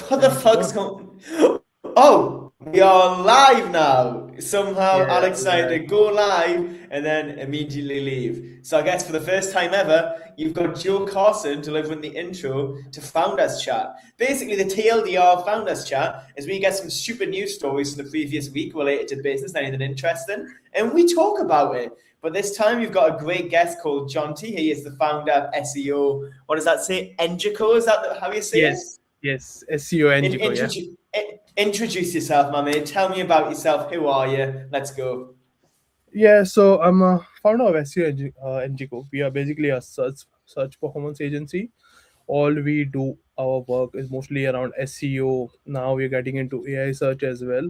What the And fuck's going? Oh, we are live now. Somehow yeah, Alex decided to right. go live and then immediately leave. So I guess for the first time ever, you've got Joe Carson delivering the intro to Founders Chat. Basically, the TLDR of Founders Chat is we get some stupid news stories from the previous week related to business, anything interesting, and we talk about it. But this time you've got a great guest called Jonty. He is the founder of SEO. What does that say? Engico? Is that how you say it? Yes, SEO In, NGO, yeah. introduce, introduce yourself, my mate. Tell me about yourself. Who are you? Let's go. Yeah, so I'm a founder of SEO NGO. We are basically a search performance agency. All we do, our work is mostly around SEO. Now we're getting into AI search as well.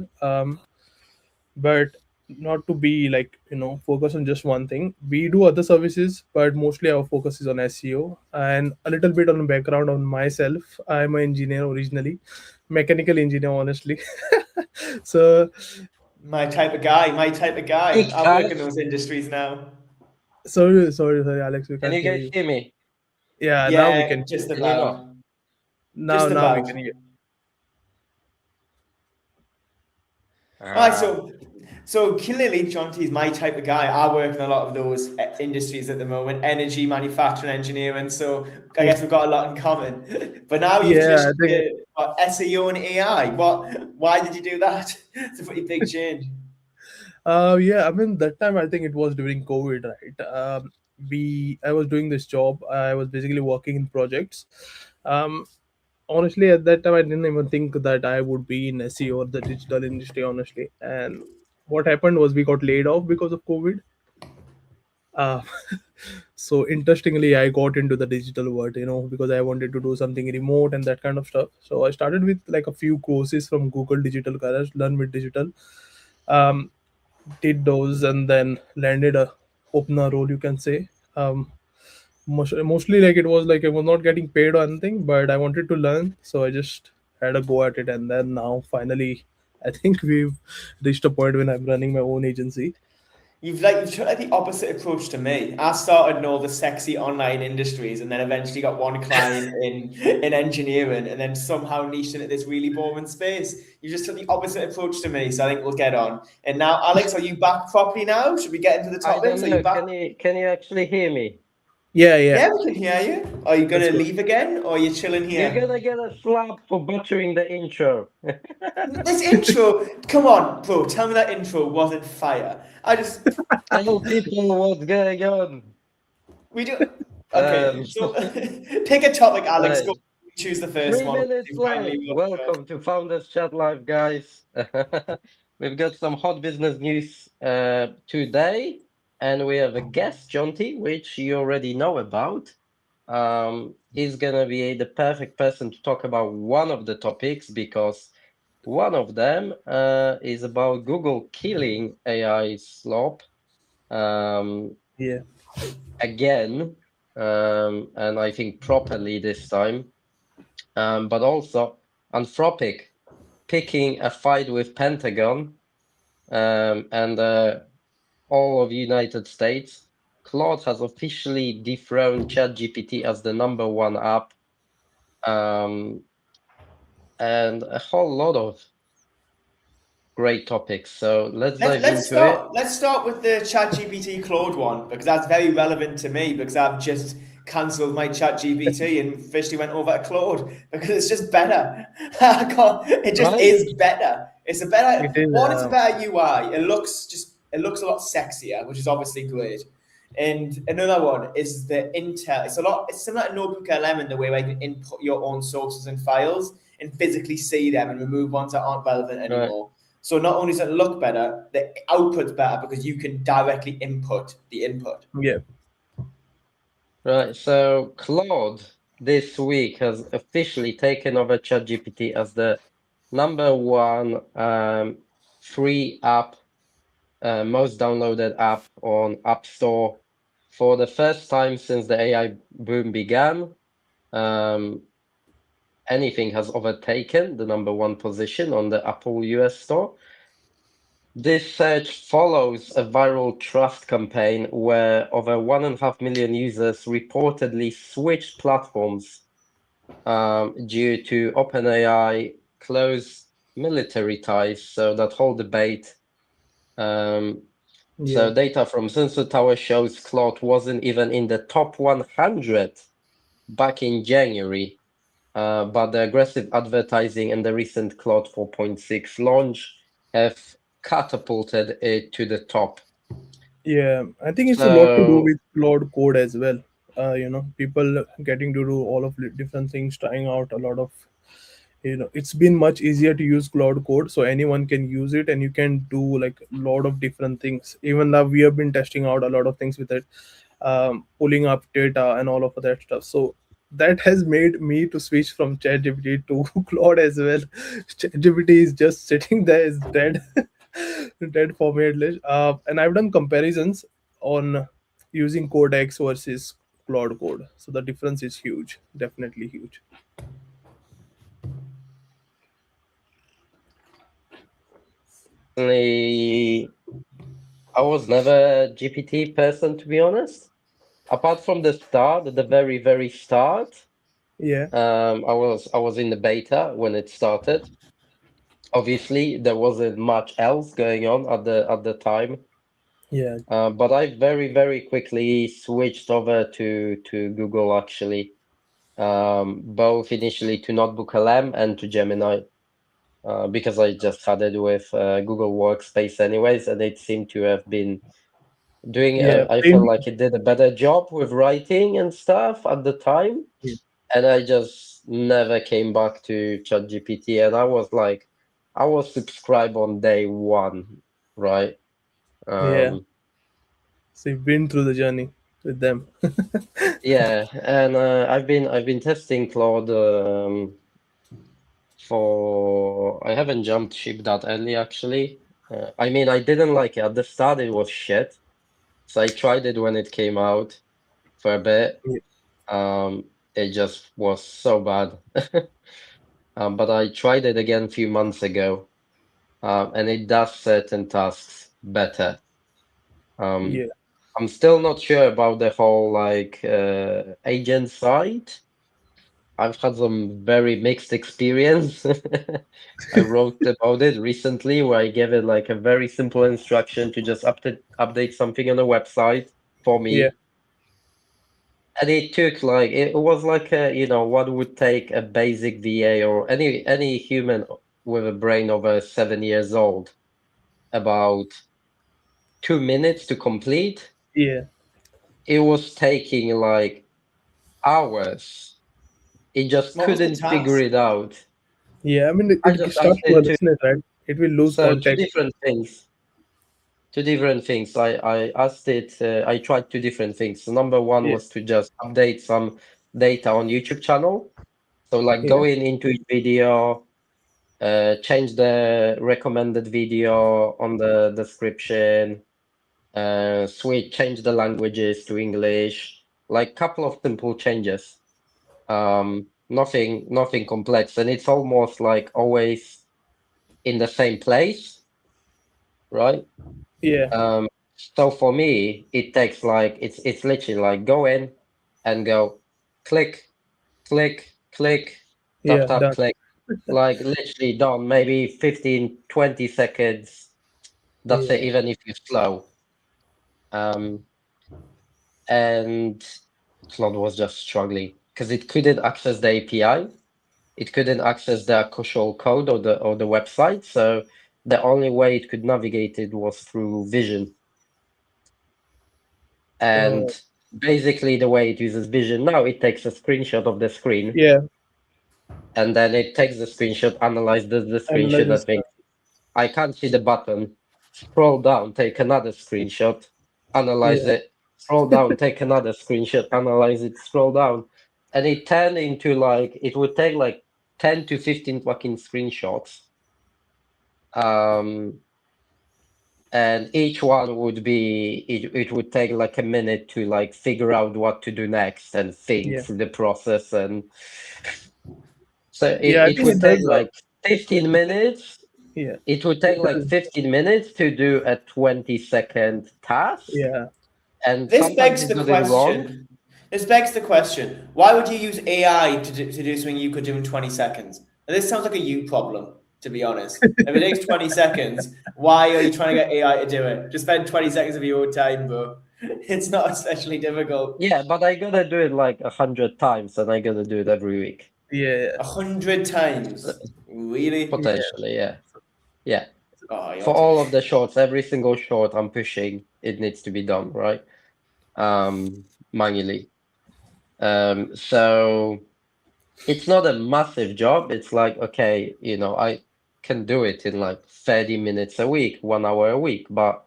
But not to be like focus on just one thing. We do other services, but mostly our focus is on SEO. And a little bit on background on myself. I'm an engineer originally, mechanical engineer, honestly. So My type of guy. My type of guy. Hey I work in guys, those industries now. sorry, Alex, we can can't you hear guys you. hear me? Yeah, now we Yeah, can. just Can you not? about. Now, Just now we about. can hear. All right, Ah, so clearly Jonty is my type of guy. I work in a lot of those industries at the moment, energy, manufacturing, engineering. So I guess we've got a lot in common. But now you've Yeah, just I think. SEO and AI. Why did you do that? It's a pretty big change. Yeah, I mean that time I think it was during COVID, right? I was doing this job. I was basically working in projects. Um, Honestly, at that time I didn't even think that I would be in SEO or the digital industry, honestly. And what happened was we got laid off because of COVID. Uh, so interestingly, I got into the digital world, because I wanted to do something remote and that kind of stuff. So I started with like a few courses from Google Digital Garage, Learn with Digital. Um, did those and then landed a opener role, you can say. Mostly like it was like I was not getting paid or anything, but I wanted to learn, so I just had a go at it. And then now finally, I think we've reached a point when I'm running my own agency. You've took like the opposite approach to me. I started in all the sexy online industries and then eventually got one client in engineering and then somehow niched into this really boring space. You just took the opposite approach to me, so I think we'll get on. And now, Alex, are you back properly now? Should we get into the I topics? don't Are you know. back? Can you actually hear me? Yeah, yeah, Yeah, we can hear you. Are you that's gonna good. leave again or are you chilling You're here? gonna get a slap for butchering the intro. This intro, come on, bro, tell me that intro wasn't fire. I just Tell people what's going on. We do. Um, Okay, so pick a topic, Alex. right. Go choose the first Three one. minutes left. Finally, Welcome to Founders Chat Live, guys. We've got some hot business news today, and we have a guest, Jonty, which you already know about. He's gonna be the perfect person to talk about one of the topics because one of them is about Google killing AI slop Yeah, again, and I think properly this time. But also Anthropic picking a fight with Pentagon and all of United States. Claude has officially dethroned ChatGPT as the #1 app, um, and a whole lot of great topics. So let's let's dive let's into it. start. Let's start with the ChatGPT Claude one because that's very relevant to me because I've just cancelled my ChatGPT and officially went over to Claude because it's just better. I can't, it just Right? is better. It's a better it is. one. It's a better UI. It looks a lot sexier, which is obviously great. And another one is the Intel. It's similar to Notebook LM in the way where you can input your own sources and files and physically see them and remove ones that aren't relevant Right. anymore. So not only does it look better, the output's better because you can directly input the input. Yeah, Right. So Claude this week has officially taken over ChatGPT as the #1 free app, most downloaded app on App Store for the first time since the AI boom began. Um, anything has overtaken the #1 position on the Apple US Store. This search follows a viral trust campaign where over 1.5 million users reportedly switched platforms due to OpenAI close military ties. So that whole debate. So data from Sensor Tower shows Claude wasn't even in the top 100 back in January. But the aggressive advertising and the recent Claude 4.6 launch have catapulted it to the top. Yeah, I think it's a lot to do with Claude Code as well. People getting to do all of the different things, trying out a lot of, it's been much easier to use Claude Code, so anyone can use it, and you can do like a lot of different things. Even now, we have been testing out a lot of things with it, pulling up data and all of that stuff. So that has made me to switch from ChatGPT to Claude as well. ChatGPT is just sitting there, is dead, dead formatless. And I've done comparisons on using Codex versus Claude Code. So the difference is huge, definitely huge. I was never a GPT person, to be honest. Apart from the start, the very, very start, Yeah, I was in the beta when it started. Obviously, there wasn't much else going on at the time. yeah, But I very, very quickly switched over to Google actually. Both initially to Notebook LM and to Gemini, because I just had it with Google Workspace anyways, and it seemed to have been doing. yeah. I felt like it did a better job with writing and stuff at the time, Yeah. and I just never came back to ChatGPT. And I was like, I was subscribed on day one, right? Yeah. Um, So you've been through the journey with them. yeah, and I've been testing Claude. For I haven't jumped ship that early actually. I mean, I didn't like it at the start. It was shit. So I tried it when it came out for a bit. Yeah. It just was so bad. But I tried it again a few months ago, and it does certain tasks better. Yeah. I'm still not sure about the whole like agent side. I've had some very mixed experience. I wrote about it recently where I gave it like a very simple instruction to just update something on a website for Yeah. me. And it took like it was like a, you know, what would take a basic VA or any human with a brain over 7 years old about 2 minutes to complete. Yeah. It was taking like hours. It just What was the couldn't figure task? it out. Yeah. I mean, I it just starts asked to it to. hallucinate, right? It will lose So context. two different things. I asked it. I tried two different things. So number one Yeah. was to just update some data on YouTube channel. So like Yeah. going into each video, change the recommended video on the description, change the languages to English. Like couple of simple changes. Nothing complex, and it's almost like always in the same place, right? Yeah. So for me, it takes like it's literally like go in and go click, click, click, tap Yeah. tap Done. click, like literally done. Maybe 15, 20 seconds. That's it. Yeah. Even if you're slow. And Claude was just struggling because it couldn't access the API. It couldn't access the actual code or the website. So the only way it could navigate it was through vision. And Oh. basically the way it uses vision now, it takes a screenshot of the screen Yeah. and then it takes the screenshot, analyzes the screenshot and Analysis. thinks, I can't see the button. Scroll down, take another screenshot, analyze Yeah. it. Scroll down, take another screenshot, analyze it, scroll down. And it turned into like, it would take like 10 to 15 fucking screenshots. And each one would be it would take like a minute to like figure out what to do next and think Yeah. through the process. And so Yeah. I it think would it take does. like 15 minutes. Yeah. It would take It like does. 15 minutes to do a 20-second task. Yeah. And This sometimes begs it the got it wrong. question. This begs the question: why would you use AI to do something you could do in 20 seconds? And this sounds like a you problem, to be honest. If it takes 20 seconds, why are you trying to get AI to do it? Just spend 20 seconds of your own time, bro. It's not especially difficult. Yeah, but I gotta do it like 100 times, and I gotta do it every week. Yeah. 100 times, really? Potentially, yeah. Oh, For all of the shorts, every single short I'm pushing, it needs to be done, right? Manually. So it's not a massive job. It's like, okay, I can do it in like 30 minutes a week, 1 hour a week. But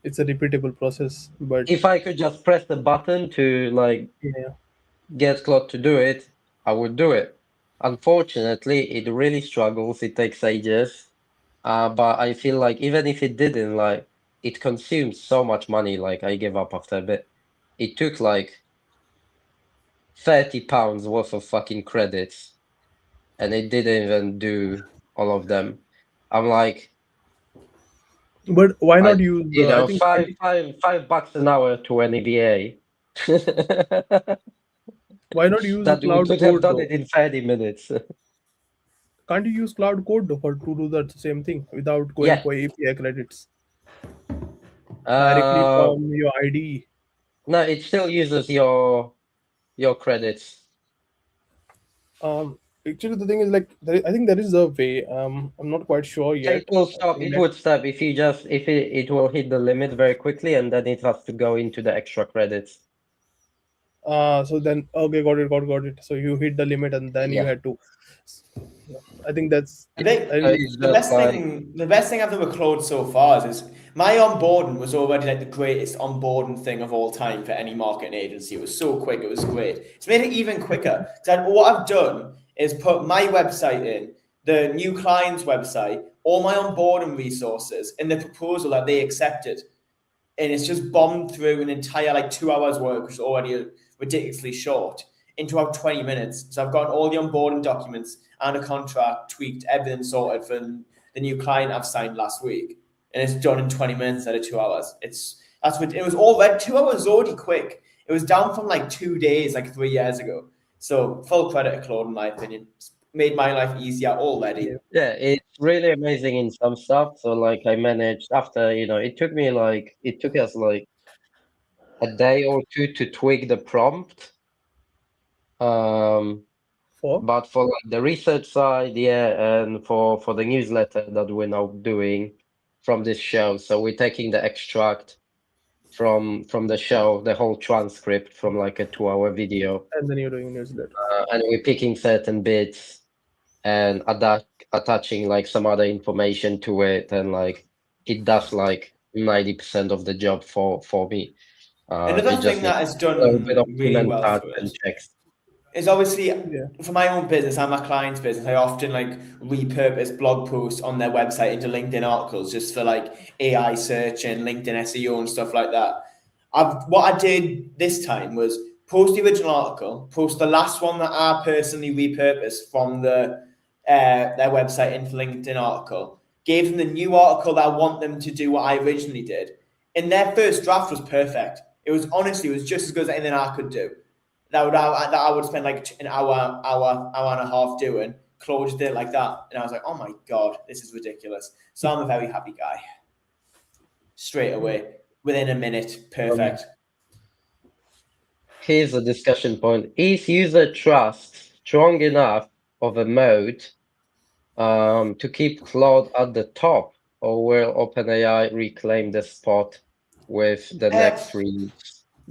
It's a repeatable process, but if I could just press the button to like yeah, get Claude to do it, I would do it. Unfortunately, it really struggles. It takes ages. But I feel like even if it didn't, like, it consumes so much money, like I gave up after a bit. It took like £30 worth of fucking credits, and it didn't even do all of them. I'm like, but why not use? I think $5 an hour to an EBA. why not use That we Cloud could have Code done though? it in 30 minutes. Can't you use Cloud Code though, to do that same thing without going Yeah. for API credits directly Uh, from your IDE? no, it still uses your credits. Actually, the thing is, like, I think there is a way. I'm not quite sure yet. It will stop. It would stop if it will hit the limit very quickly, and then it has to go into the extra credits. So then, okay, got it. So you hit the limit, and then you Yeah. had to. I think that's. I think It's the just best thing I've done with Claude so far is my onboarding was already like the greatest onboarding thing of all time for any marketing agency. It was so quick, it was great. It's made it even quicker. So what I've done is put my website in, the new client's website, all my onboarding resources, and the proposal that they accepted. And it's just bombed through an entire like 2 hours work, which is already ridiculously short, into about 20 minutes. So I've gotten all the onboarding documents and a contract tweaked, everything sorted for the new client I've signed last week, and it's done in 20 minutes instead of 2 hours. That's what it was already. 2 hours already quick. It was down from like 2 days like 3 years ago. So full credit to Claude, in my opinion. It's made my life easier already. Yeah, it's really amazing in some stuff. So like I managed after, it took us like a day or two to tweak the prompt. But for like the research side, yeah, and for the newsletter that we're now doing from this show, so we're taking the extract from the show, the whole transcript from like a 2-hour video, and then you're doing newsletter. And we're picking certain bits and attaching like some other information to it, and like it does like 90% of the job for me. Another It just thing that needs has a little bit done of really human well touch for and us checks. is obviously Yeah. for my own business and my clients' business, I often like repurpose blog posts on their website into LinkedIn articles just for like AI search and LinkedIn SEO and stuff like that. What I did this time was post the original article, post the last one that I personally repurposed from their website into LinkedIn article, gave them the new article that I want them to do what I originally did. And their first draft was perfect. It was just as good as anything I could do. That I would spend like an hour and a half doing. Claude just did it like that, and I was like, "Oh my god, this is ridiculous." So I'm a very happy guy. Straight away, within a minute, perfect. Here's a discussion point: is user trust strong enough of a moat to keep Claude at the top, or will OpenAI reclaim the spot with the next release?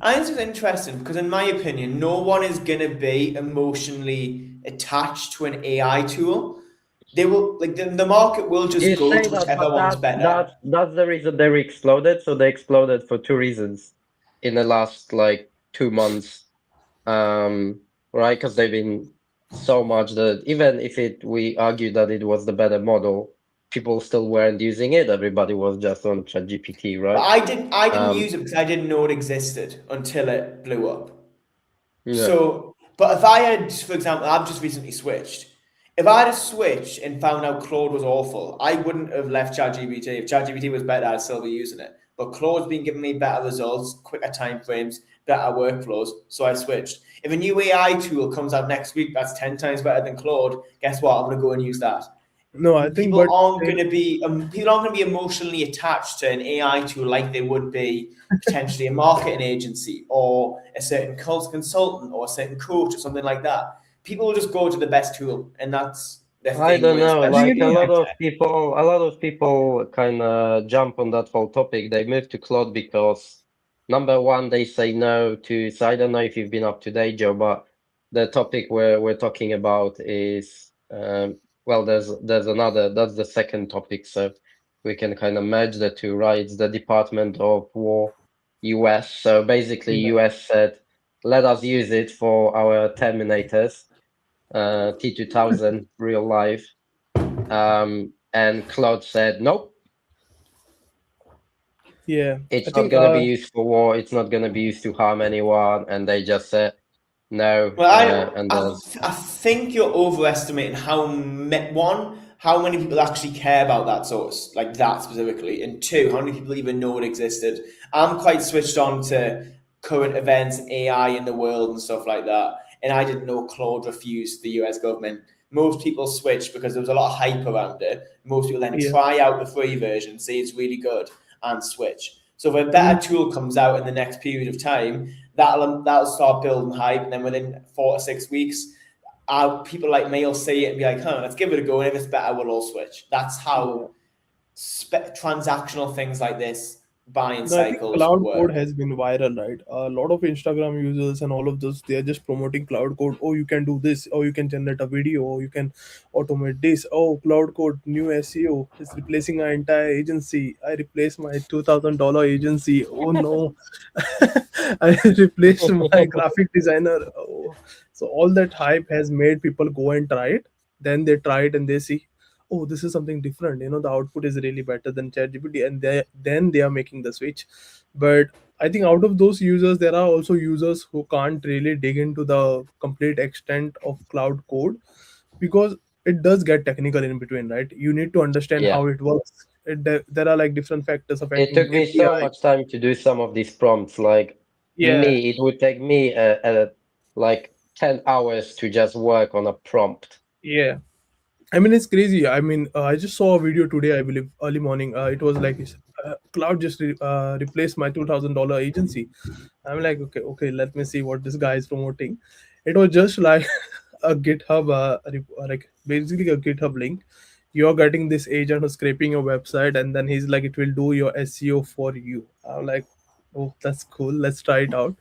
I think it's interesting because, in my opinion, no one is going to be emotionally attached to an AI tool. They will like the market will just go to whichever one's better. That's the reason they exploded. So they exploded for two reasons in the last like 2 months, right? Because they've been so much that even if we argue that it was the better model, people still weren't using it. Everybody was just on ChatGPT, right? But I didn't use it because I didn't know it existed until it blew up. Yeah. So, but if I had, for example, I've just recently switched. If I had switched and found out Claude was awful, I wouldn't have left ChatGPT. If ChatGPT was better, I'd still be using it. But Claude's been giving me better results, quicker timeframes, better workflows, so I switched. If a new AI tool comes out next week that's 10 times better than Claude, guess what? I'm going to go and use that. No, I think people aren't going to be emotionally attached to an AI tool like they would be potentially a marketing agency or a certain consultant or a certain coach or something like that. People will just go to the best tool, and that's the thing. I don't know, especially like a lot of people kind of jump on that whole topic. They move to Claude because number one, they say no to. So I don't know if you've been up to date, Joe, but the topic we're talking about is well, there's another. That's the second topic, so we can kind of merge the two, right? It's the Department of War, US. So basically, US said, let us use it for our Terminators. T2000 real life, and Claude said nope. Yeah, it's not going to be used for war. It's not going to be used to harm anyone, and they just said no. Well, I think you're overestimating how many people actually care about that source, like that specifically, and two, how many people even know it existed. I'm quite switched on to current events, AI in the world and stuff like that, and I didn't know Claude refused the US government. Most people switched because there was a lot of hype around it. Most people then try out the free version, say it's really good, and switch. So if a better tool comes out in the next period of time, that'll start building hype, and then within 4 to 6 weeks, people like me will see it and be like, let's give it a go, and if it's better, we'll all switch. That's how transactional things like this, buying cycles Cloud work. Code has been viral, right? A lot of Instagram users and all of those, they are just promoting Cloud Code. Oh, you can do this. Oh, you can generate a video. Oh, you can automate this. Oh, Cloud Code, new SEO is replacing our entire agency. I replaced my $2,000 agency. Oh no, I replaced my graphic designer. Oh. So all that hype has made people go and try it. Then they try it and they see, oh, this is something different. The output is really better than ChatGPT, and then they are making the switch. But I think out of those users, there are also users who can't really dig into the complete extent of Cloud Code, because it does get technical in between, right? You need to understand how it works. There are like different factors affecting it took me API. so much time to do some of these prompts. Like it would take me like 10 hours to just work on a prompt. Yeah, I mean, it's crazy. I mean, I just saw a video today, I believe, early morning. It was like, Cloud just replaced my $2,000 agency. I'm like, okay, let me see what this guy is promoting. It was just like a GitHub, like basically a GitHub link. You're getting this agent who's scraping your website, and then he's like, it will do your SEO for you. I'm like, oh, that's cool. Let's try it out.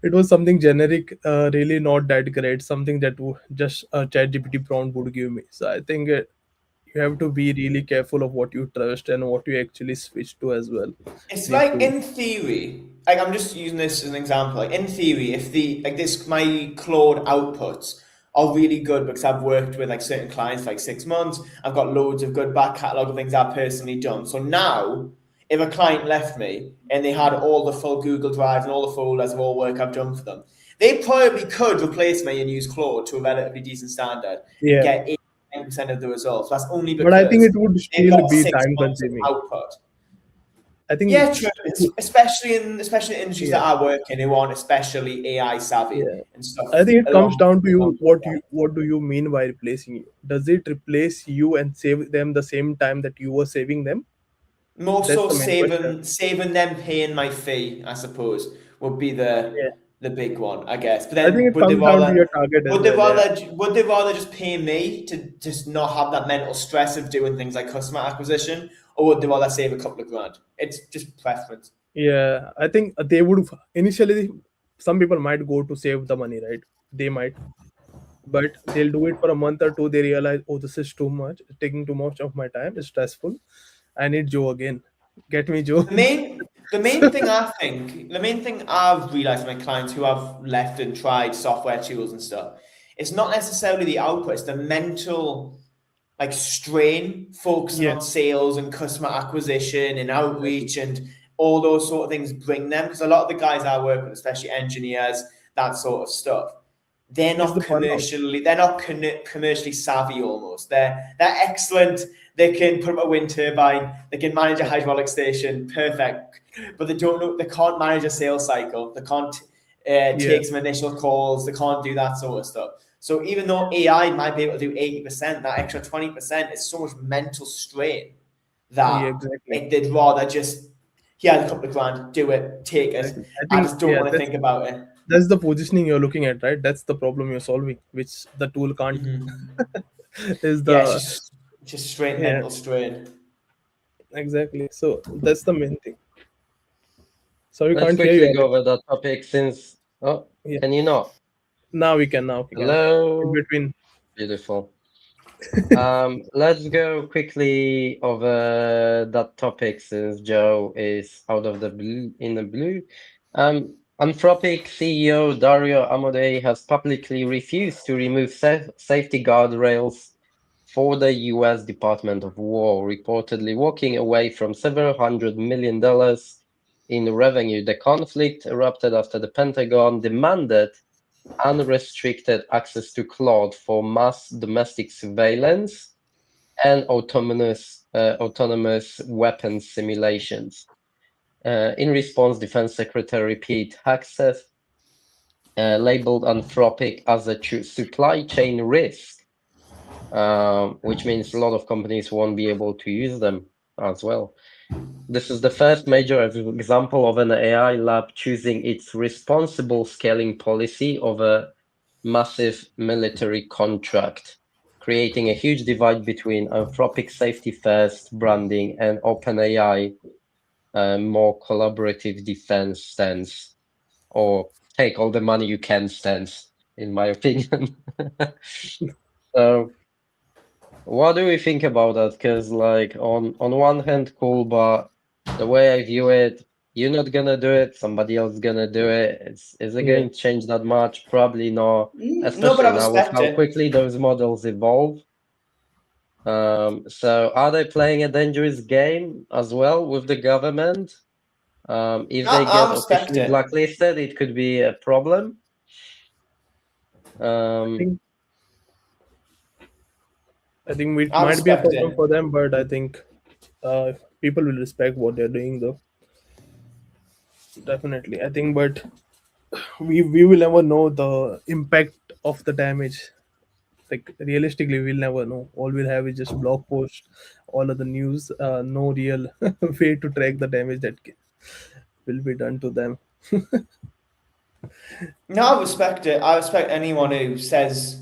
It was something generic, really not that great, something that just a ChatGPT prompt would give me. So I think you have to be really careful of what you trust and what you actually switch to as well. It's like, in theory, like, I'm just using this as an example. Like, in theory, if my Claude outputs are really good because I've worked with like certain clients for like 6 months, I've got loads of good back catalog of things I've personally done. So now, if a client left me and they had all the full Google Drive and all the folders of all work I've done for them, they probably could replace me and use Claude to a relatively decent standard and get 80% of the results. That's only because, but I think it would still be time months of consuming. output. I think, true. Especially in industries that I work in, who aren't especially AI savvy and stuff. I think it comes down to you. What do you mean by replacing you? Does it replace you and save them the same time that you were saving them? More so saving them paying my fee, I suppose, would be the big one, I guess. But then I think it comes down to your target as well. Would they rather just pay me to just not have that mental stress of doing things like customer acquisition, or would they rather save a couple of grand? It's just preference. Yeah, I think they would initially. Some people might go to save the money, right? They might, but they'll do it for a month or two. They realize, oh, this is too much. It's taking too much of my time. It's stressful. I need Joe again. Get me Joe. The main thing I've realized with my clients who have left and tried software tools and stuff, it's not necessarily the output, it's the mental like strain focusing on sales and customer acquisition and outreach and all those sort of things bring them. Because a lot of the guys I work with, especially engineers, that sort of stuff, they're not commercially savvy almost. They're excellent. They can put up a wind turbine. They can manage a hydraulic station. Perfect. But they don't know. They can't manage a sales cycle. They can't take some initial calls. They can't do that sort of stuff. So even though AI might be able to do 80%, that extra 20% is so much mental strain that exactly. they'd rather just, a couple of grand, do it, take it. Exactly. I I think just don't want to think about it. that's the positioning you're looking at, right? That's the problem you're solving, which the tool can't. Is Yeah, the it's just straight yeah, mental strain. exactly. So that's the main thing. Sorry, Let's can't hear you, quickly go Alex. over that topic since. Oh, Yeah, can you not? now we can. Now we can. In Hello. between. Beautiful. Let's go quickly over that topic since Joe is out of the blue in the blue. Anthropic CEO Dario Amodei has publicly refused to remove safety guardrails for the US Department of War, reportedly walking away from several $100 million in revenue. The conflict erupted after the Pentagon demanded unrestricted access to Claude for mass domestic surveillance and autonomous weapons simulations. In response, Defense Secretary Pete Hegseth labeled Anthropic as a supply chain risk, which means a lot of companies won't be able to use them as well. This is the first major example of an AI lab choosing its responsible scaling policy over massive military contract, creating a huge divide between Anthropic safety first branding and OpenAI more collaborative defense stance, or take all the money you can stance, in my opinion. So what do we think about that? Because like on one hand, cool, but the way I view it, you're not gonna do it, somebody else is gonna do it. Is it going to change that much? Probably not. No, but Especially I now with respect how it. quickly those models evolve. So are they playing a dangerous game as well with the government? If they I get respect officially it. blacklisted, it could be a problem. I think it I might be a respect problem it. for them, but I think people will respect what they're doing, though. Definitely, I think, but we will never know the impact of the damage. Like realistically, we'll never know. All we'll have is just blog post, all of the news. No real way to track the damage that will be done to them. No, I respect it. I respect anyone who says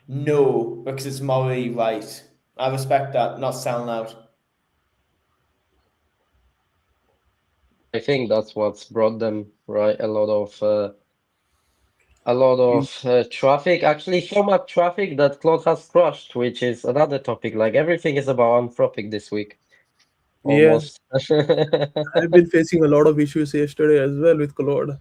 no because it's morally right. I respect that, not selling out. I think that's what's brought them right a lot of traffic. Actually, so much traffic that Claude has crushed, which is another topic. Like everything is about Anthropic this week, Yeah, almost. I've been facing a lot of issues yesterday as well with Claude.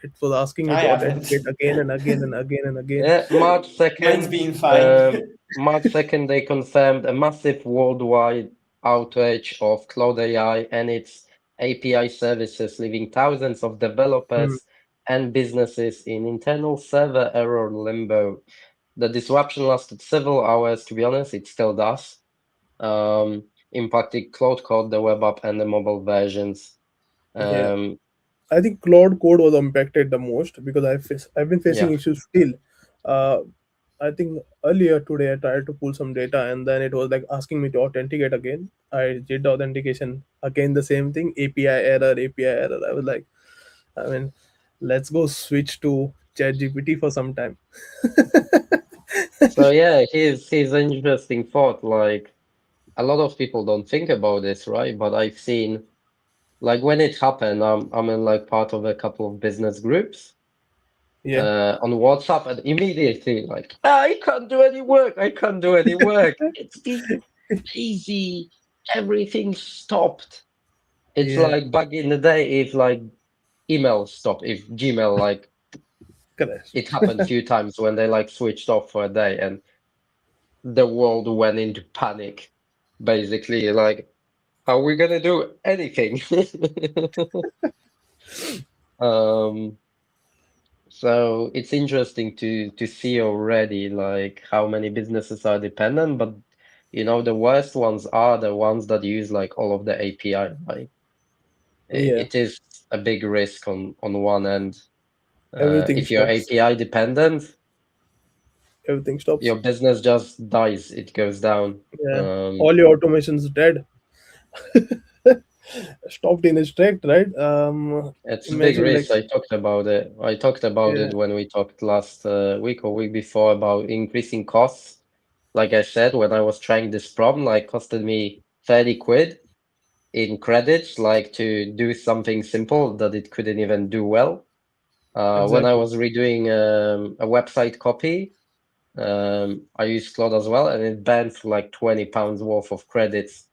It was asking me I to haven't. authenticate again and again and again and again. Yeah, March Mine's 2nd. been fine. March 2nd, they confirmed a massive worldwide outage of Cloud AI and its API services, leaving thousands of Hmm. developers and businesses in internal server error limbo. The disruption lasted several hours, to be honest, it still does. Impacted Cloud Code, the web app, and the mobile versions. Yeah, Um, I think Claude Code was impacted the most because I've been facing yeah. issues still. Uh, I think earlier today I tried to pull some data and then it was like asking me to authenticate again. I did the authentication again, the same thing, API error, API error. I was like, I mean, let's go switch to ChatGPT for some time. So yeah, here's an interesting thought. Like a lot of people don't think about this, right? But I've seen like when it happened, I'm in like part of a couple of business groups Yeah. on WhatsApp, and immediately like I can't do any work. I can't do any work. It's been easy. Everything stopped. It's Yeah, like back in the day, if like email stopped, if Gmail like correct. it happened a few times when they like switched off for a day and the world went into panic. Basically, like, are we gonna do anything? um, so it's interesting to see already like how many businesses are dependent, but the worst ones are the ones that use like all of the API, right? Yeah. It is a big risk on one end. Everything If you're stops. API dependent, Everything stops. your business just dies. It goes down. Yeah. All your automation's dead. Stopped in its track, right? It's a big Imagine like risk. I talked about it. I talked about yeah, it when we talked last week or week before about increasing costs. Like I said, when I was trying this problem, like costed me 30 quid in credits, like to do something simple that it couldn't even do well. When I exactly. was redoing a website copy, I used Claude as well, and it banned for like £20 worth of credits.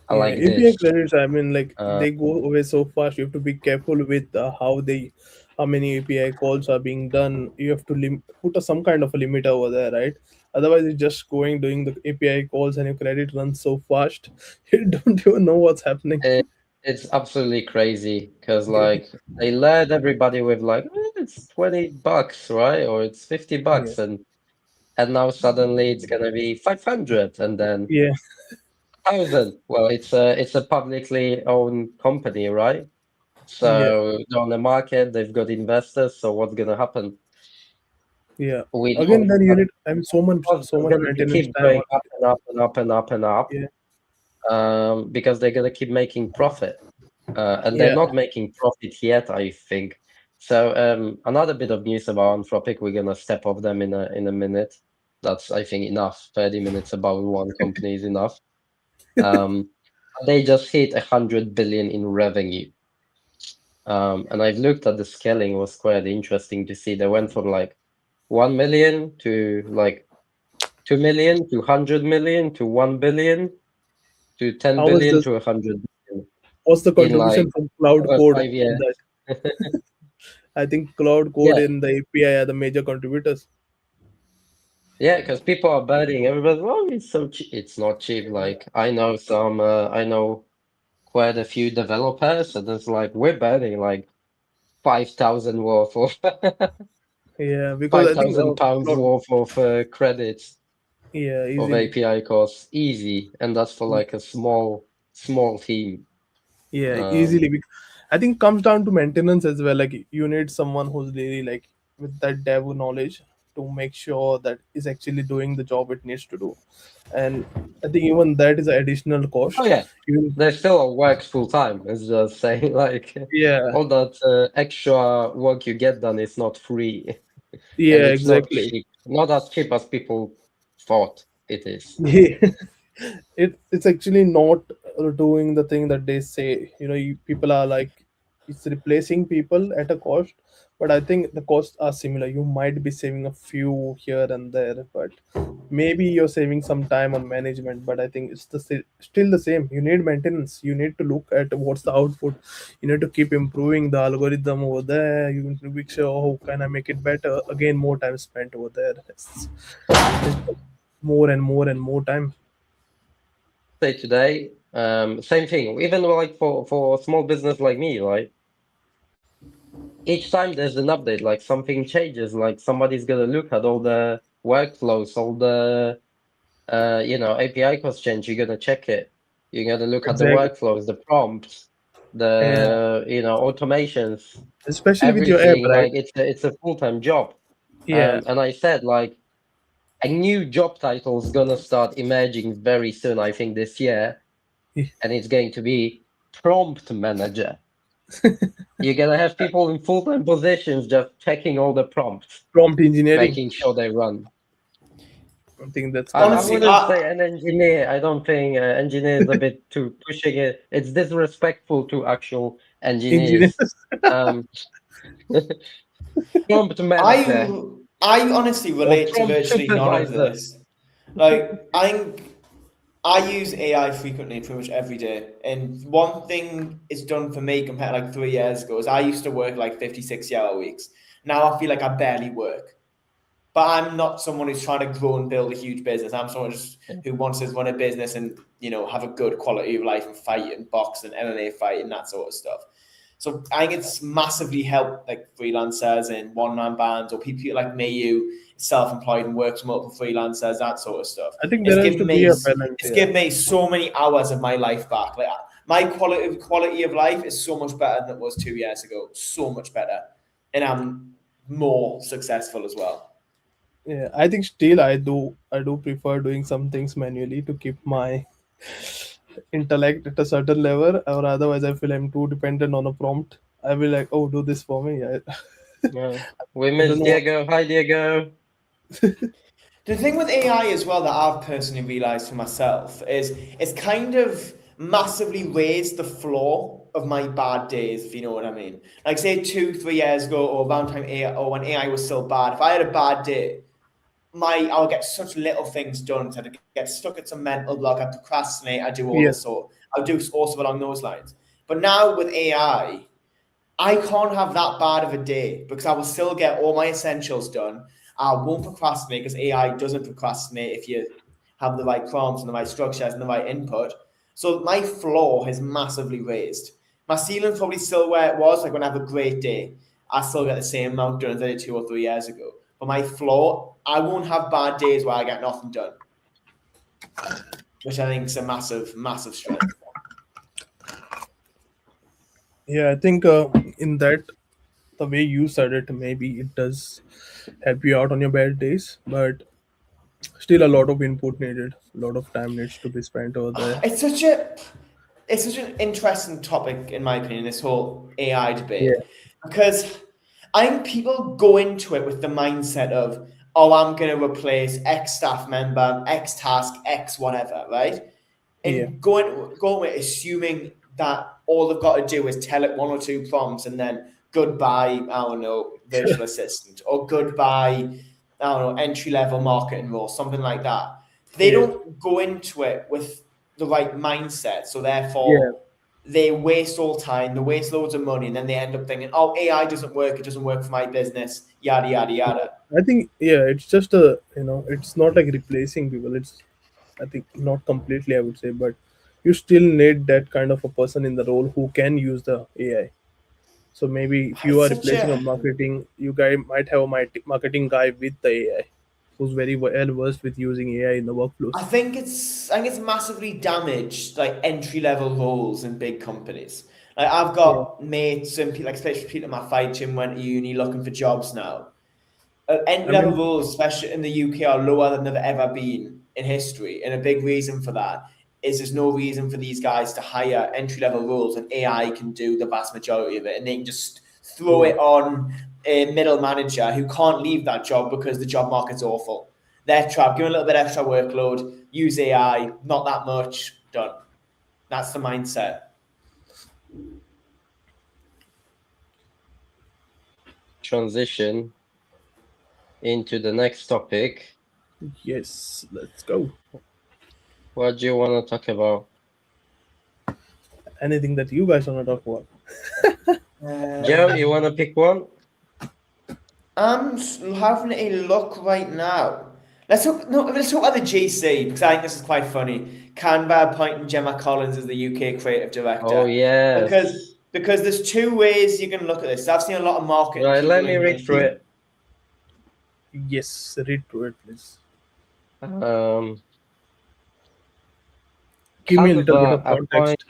I Yeah, like API this. credits. I mean, like Uh, they go away so fast. You have to be careful with how many API calls are being done. You have to put some kind of a limit over there, right? Otherwise, it's just going doing the API calls, and your credit runs so fast, you don't even know what's happening. it, it's absolutely crazy because Yeah, like they led everybody with like it's $20, right? Or it's 50 yeah, bucks, and now suddenly it's gonna be 500 and then yeah, 1,000. Well, it's a publicly owned company, right? yeah, So they're on the market, they've got investors. So what's gonna happen? yeah. We Again, know then you that need. I mean, costs so are much gonna be maintenance keep time going on up it. and up and up and up and up, Yeah, because they're gonna keep making profit, and they're yeah, not making profit yet, I think. So another bit of news about Anthropic, we're gonna step off them in a minute. That's I think enough. 30 minutes about one company is enough. Um, they just hit 100 billion in revenue. And I've looked at the scaling, it was quite interesting to see. They went from like 1 million to like 2 million to 100 million to 1 billion to 10 how was billion this? to 100 billion What's the in like contribution from Cloud over Code 5 in years. that? I think Cloud Code Yeah, in the API are the major contributors. yeah, because people are betting. Everybody's, oh, it's so cheap. It's not cheap. Like I know quite a few developers, and it's like we're betting like 5,000 worth of Yeah, because five I think thousand pounds Cloud, worth of credits yeah, of easily. API costs easy, and that's for like a small team. Yeah, Um, easily. I think comes down to maintenance as well. Like you need someone who's really like with that dev knowledge to make sure that is actually doing the job it needs to do. And I think even that is an additional oh cost. yeah, Even they still works full time. It's just saying like yeah, all that extra work you get done is not free, and yeah, it's not exactly. cheap. Not as cheap as people thought it is. Yeah. It's actually not doing the thing that they say. People are like it's replacing people at a cost, but I think the costs are similar. You might be saving a few here and there, but maybe you're saving some time on management. But I think it's still the same. You need maintenance. You need to look at what's the output. You need to keep improving the algorithm over there. You need to be sure how can I make it better. Again, more time spent over there. It's more and more and more time. Say today, same thing. Even like for a small business like me, right? Each time there's an update, like something changes, like somebody's gonna look at all the workflows, all the API cost change. You're gonna check it. You're gonna look at the Exactly. workflows, the prompts, Yeah. the automations, Especially with your app, everything. right? Like it's a full-time job. Yeah. And I said like a new job title is gonna start emerging very soon. I think this year, and it's going to be prompt manager. You're gonna have people in full-time positions just checking all the prompts, Prompt engineering. making sure they run. I think that's I gonna Honestly, be wouldn't say an engineer. I don't think engineer is a bit too pushing it. It's disrespectful to actual engineers. engineers. Um, prompt manager I I honestly or relate to prompt virtually none of supervisor. this. Like I use AI frequently, pretty much every day. And one thing it's done for me compared to like 3 years ago is I used to work like 50, 60 hour weeks. Now I feel like I barely work. But I'm not someone who's trying to grow and build a huge business. I'm someone who wants to run a business and have a good quality of life and fight and box and MMA fight and that sort of stuff. So I think it's massively helped like freelancers and one man bands or people like me who self-employed and works multiple freelancers, that sort of stuff. I think It's there has given to be me a balance. it's Yeah. given me so many hours of my life back. Like my quality of life is so much better than it was 2 years ago. So much better, and I'm more successful as well. Yeah, I think still I do prefer doing some things manually to keep my intellect at a certain level, or otherwise I feel I'm too dependent on a prompt. I will like, oh, do this for me. Yeah. We I miss don't know. Diego. Hi, Diego. The thing with AI as well that I've personally realised for myself is it's kind of massively raised the floor of my bad days, if you know what I mean. Like say 2-3 years ago, or around time AI, or when AI was still bad, if I had a bad day, I'll get such little things done. So I get stuck at some mental block, I procrastinate, I do all Yeah. this sort. I'll do also along those lines. But now with AI, I can't have that bad of a day because I will still get all my essentials done. I won't procrastinate because AI doesn't procrastinate if you have the right prompts and the right structures and the right input. So my floor has massively raised. My ceiling's probably still where it was. Like when I have a great day, I still get the same amount done as I did 2 or 3 years ago. But my floor, I won't have bad days where I get nothing done, which I think is a massive, massive strength. Yeah, I think in that, the way you said it, maybe it does help you out on your bad days, but still a lot of input needed, a lot of time needs to be spent over there. It's such an interesting topic, in my opinion, this whole AI debate, Yeah. because I think people go into it with the mindset of, oh, I'm going to replace X staff member, X task, X whatever, right? Yeah. And going with assuming that all they've got to do is tell it 1 or 2 prompts and then goodbye, I don't know, virtual assistant, or goodbye, I don't know, entry level marketing role, something like that. They Yeah. don't go into it with the right mindset, so Yeah. therefore they waste all time, they waste loads of money, and then they end up thinking, oh, AI doesn't work, it doesn't work for my business, yada yada yada. I think, yeah, it's just a, it's not like replacing people. It's, I think, not completely, I would say, but you still need that kind of a person in the role who can use the AI. So maybe if you It's are such replacing a a marketing, you guy might have a marketing guy with the AI who's very well versed with using AI in the workflows. I think it's massively damaged like entry level roles in big companies. Like I've Yeah. got mates and people, like especially people in my fight gym, went to uni looking for jobs now. Entry I level mean, roles, especially in the UK, are lower than they've ever been in history, and a big reason for that is there's no reason for these guys to hire entry level roles, and AI can do the vast majority of it, and they can just throw yeah. it on a middle manager who can't leave that job because the job market's awful. They're trapped. Give them a little bit extra workload. Use AI. Not that much. Done. That's the mindset. Transition into the next topic. Yes, let's go. What do you want to talk about? Anything that you guys want to talk about? Joe, you want to pick one? I'm having a look right now. Let's talk about the GC because I think this is quite funny. Canva appointing Gemma Collins as the UK creative director. Oh, yes. Because there's 2 ways you can look at this. I've seen a lot of marketing Right, people let me read through it. Yes, read through it, please. Give me a little bit of context.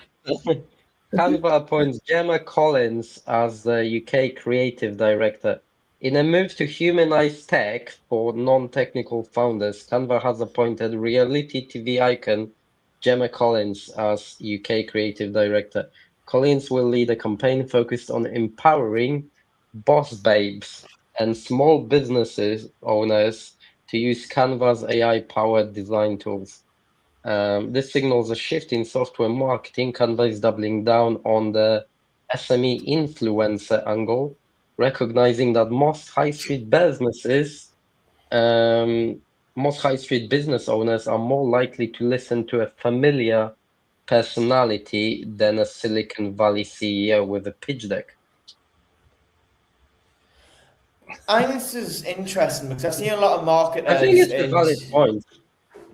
Canva appoints Gemma Collins as the UK creative director. In a move to humanize tech for non-technical founders, Canva has appointed reality TV icon Gemma Collins as UK creative director. Collins will lead a campaign focused on empowering boss babes and small businesses owners to use Canva's AI-powered design tools. This signals a shift in software marketing. Canva is doubling down on the SME influencer angle, recognizing that most high street business owners are more likely to listen to a familiar personality than a Silicon Valley CEO with a pitch deck. I think this is interesting because I've seen a lot of marketers. I think it's a valid point.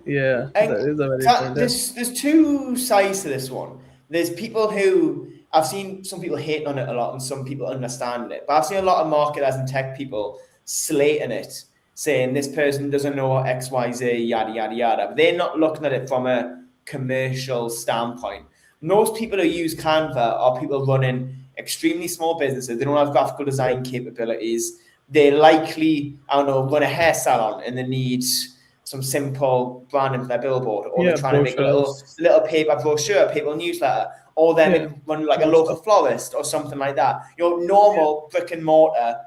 Yeah, that is a very point. There's 2 sides to this one. There's people who I've seen some people hating on it a lot and some people understand it. But I've seen a lot of marketers and tech people slating it, saying this person doesn't know what XYZ, yada, yada, yada. They're not looking at it from a commercial standpoint. Most people who use Canva are people running extremely small businesses. They don't have graphical design capabilities. They likely, I don't know, run a hair salon and they need some simple branding for their billboard, or they're trying to make a little paper brochure, paper newsletter, or they're run like a local florist or something like that. Normal brick and mortar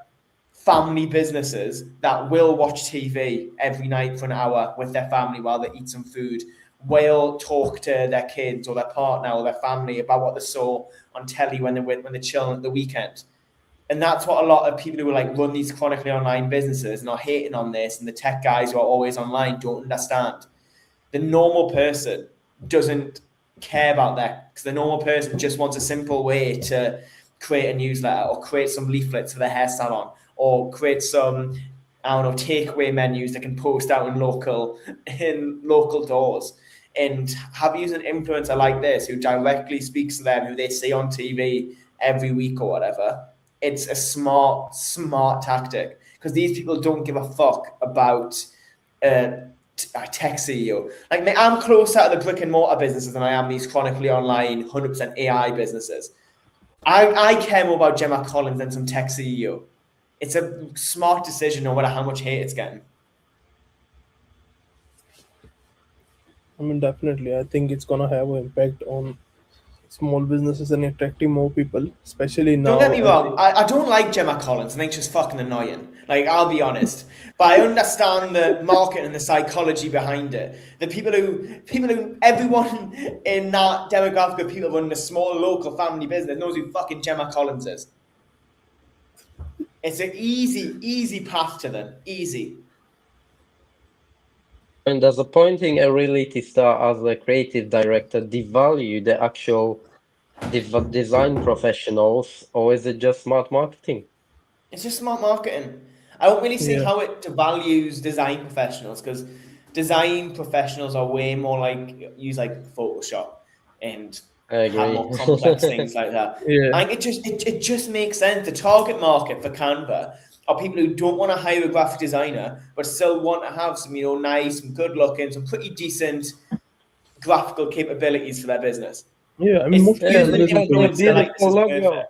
family businesses that will watch TV every night for an hour with their family while they eat some food, will talk to their kids or their partner or their family about what they saw on telly when they're chilling at the weekend. And that's what a lot of people who run these chronically online businesses and are hating on this, and the tech guys who are always online don't understand. The normal person doesn't care about that, because the normal person just wants a simple way to create a newsletter or create some leaflets for their hair salon or create some, I don't know, takeaway menus that can post out in local doors. And have used an influencer like this who directly speaks to them, who they see on TV every week or whatever. It's a smart tactic, because these people don't give a fuck about a tech CEO. Like, I'm closer to the brick and mortar businesses than I am these chronically online 100% AI businesses. I care more about Gemma Collins than some tech CEO. It's a smart decision, no matter how much hate it's getting. I mean, definitely, I think it's gonna have an impact on small businesses and attracting more people, especially now. Don't get me wrong, I don't like Gemma Collins. I think she's fucking annoying. Like, I'll be honest. But I understand the market and the psychology behind it. The people who, everyone in that demographic of people running a small local family business knows who fucking Gemma Collins is. It's an easy path to them. Easy. And does appointing a reality star as a creative director devalue the actual design professionals, or is it just smart marketing? It's just smart marketing. I don't really see how it devalues design professionals, because design professionals are way more use Photoshop and have more complex things like that. And it just makes sense. The target market for Canva are people who don't want to hire a graphic designer, but still want to have some, nice, some good looking, some pretty decent graphical capabilities for their business. Yeah, I mean, most beautiful logo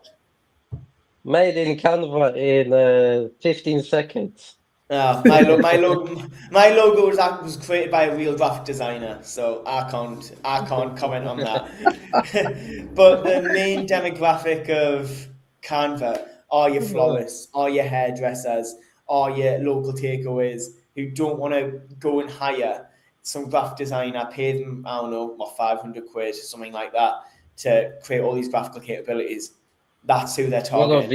made in Canva in 15 seconds. My logo was created by a real graphic designer, so I can't comment on that. But the main demographic of Canva are your florists, are your hairdressers, are your local takeaways who don't want to go and hire some graphic designer, pay them, I don't know, what, 500 quid, something like that, to create all these graphical capabilities. That's who they're targeting. A lot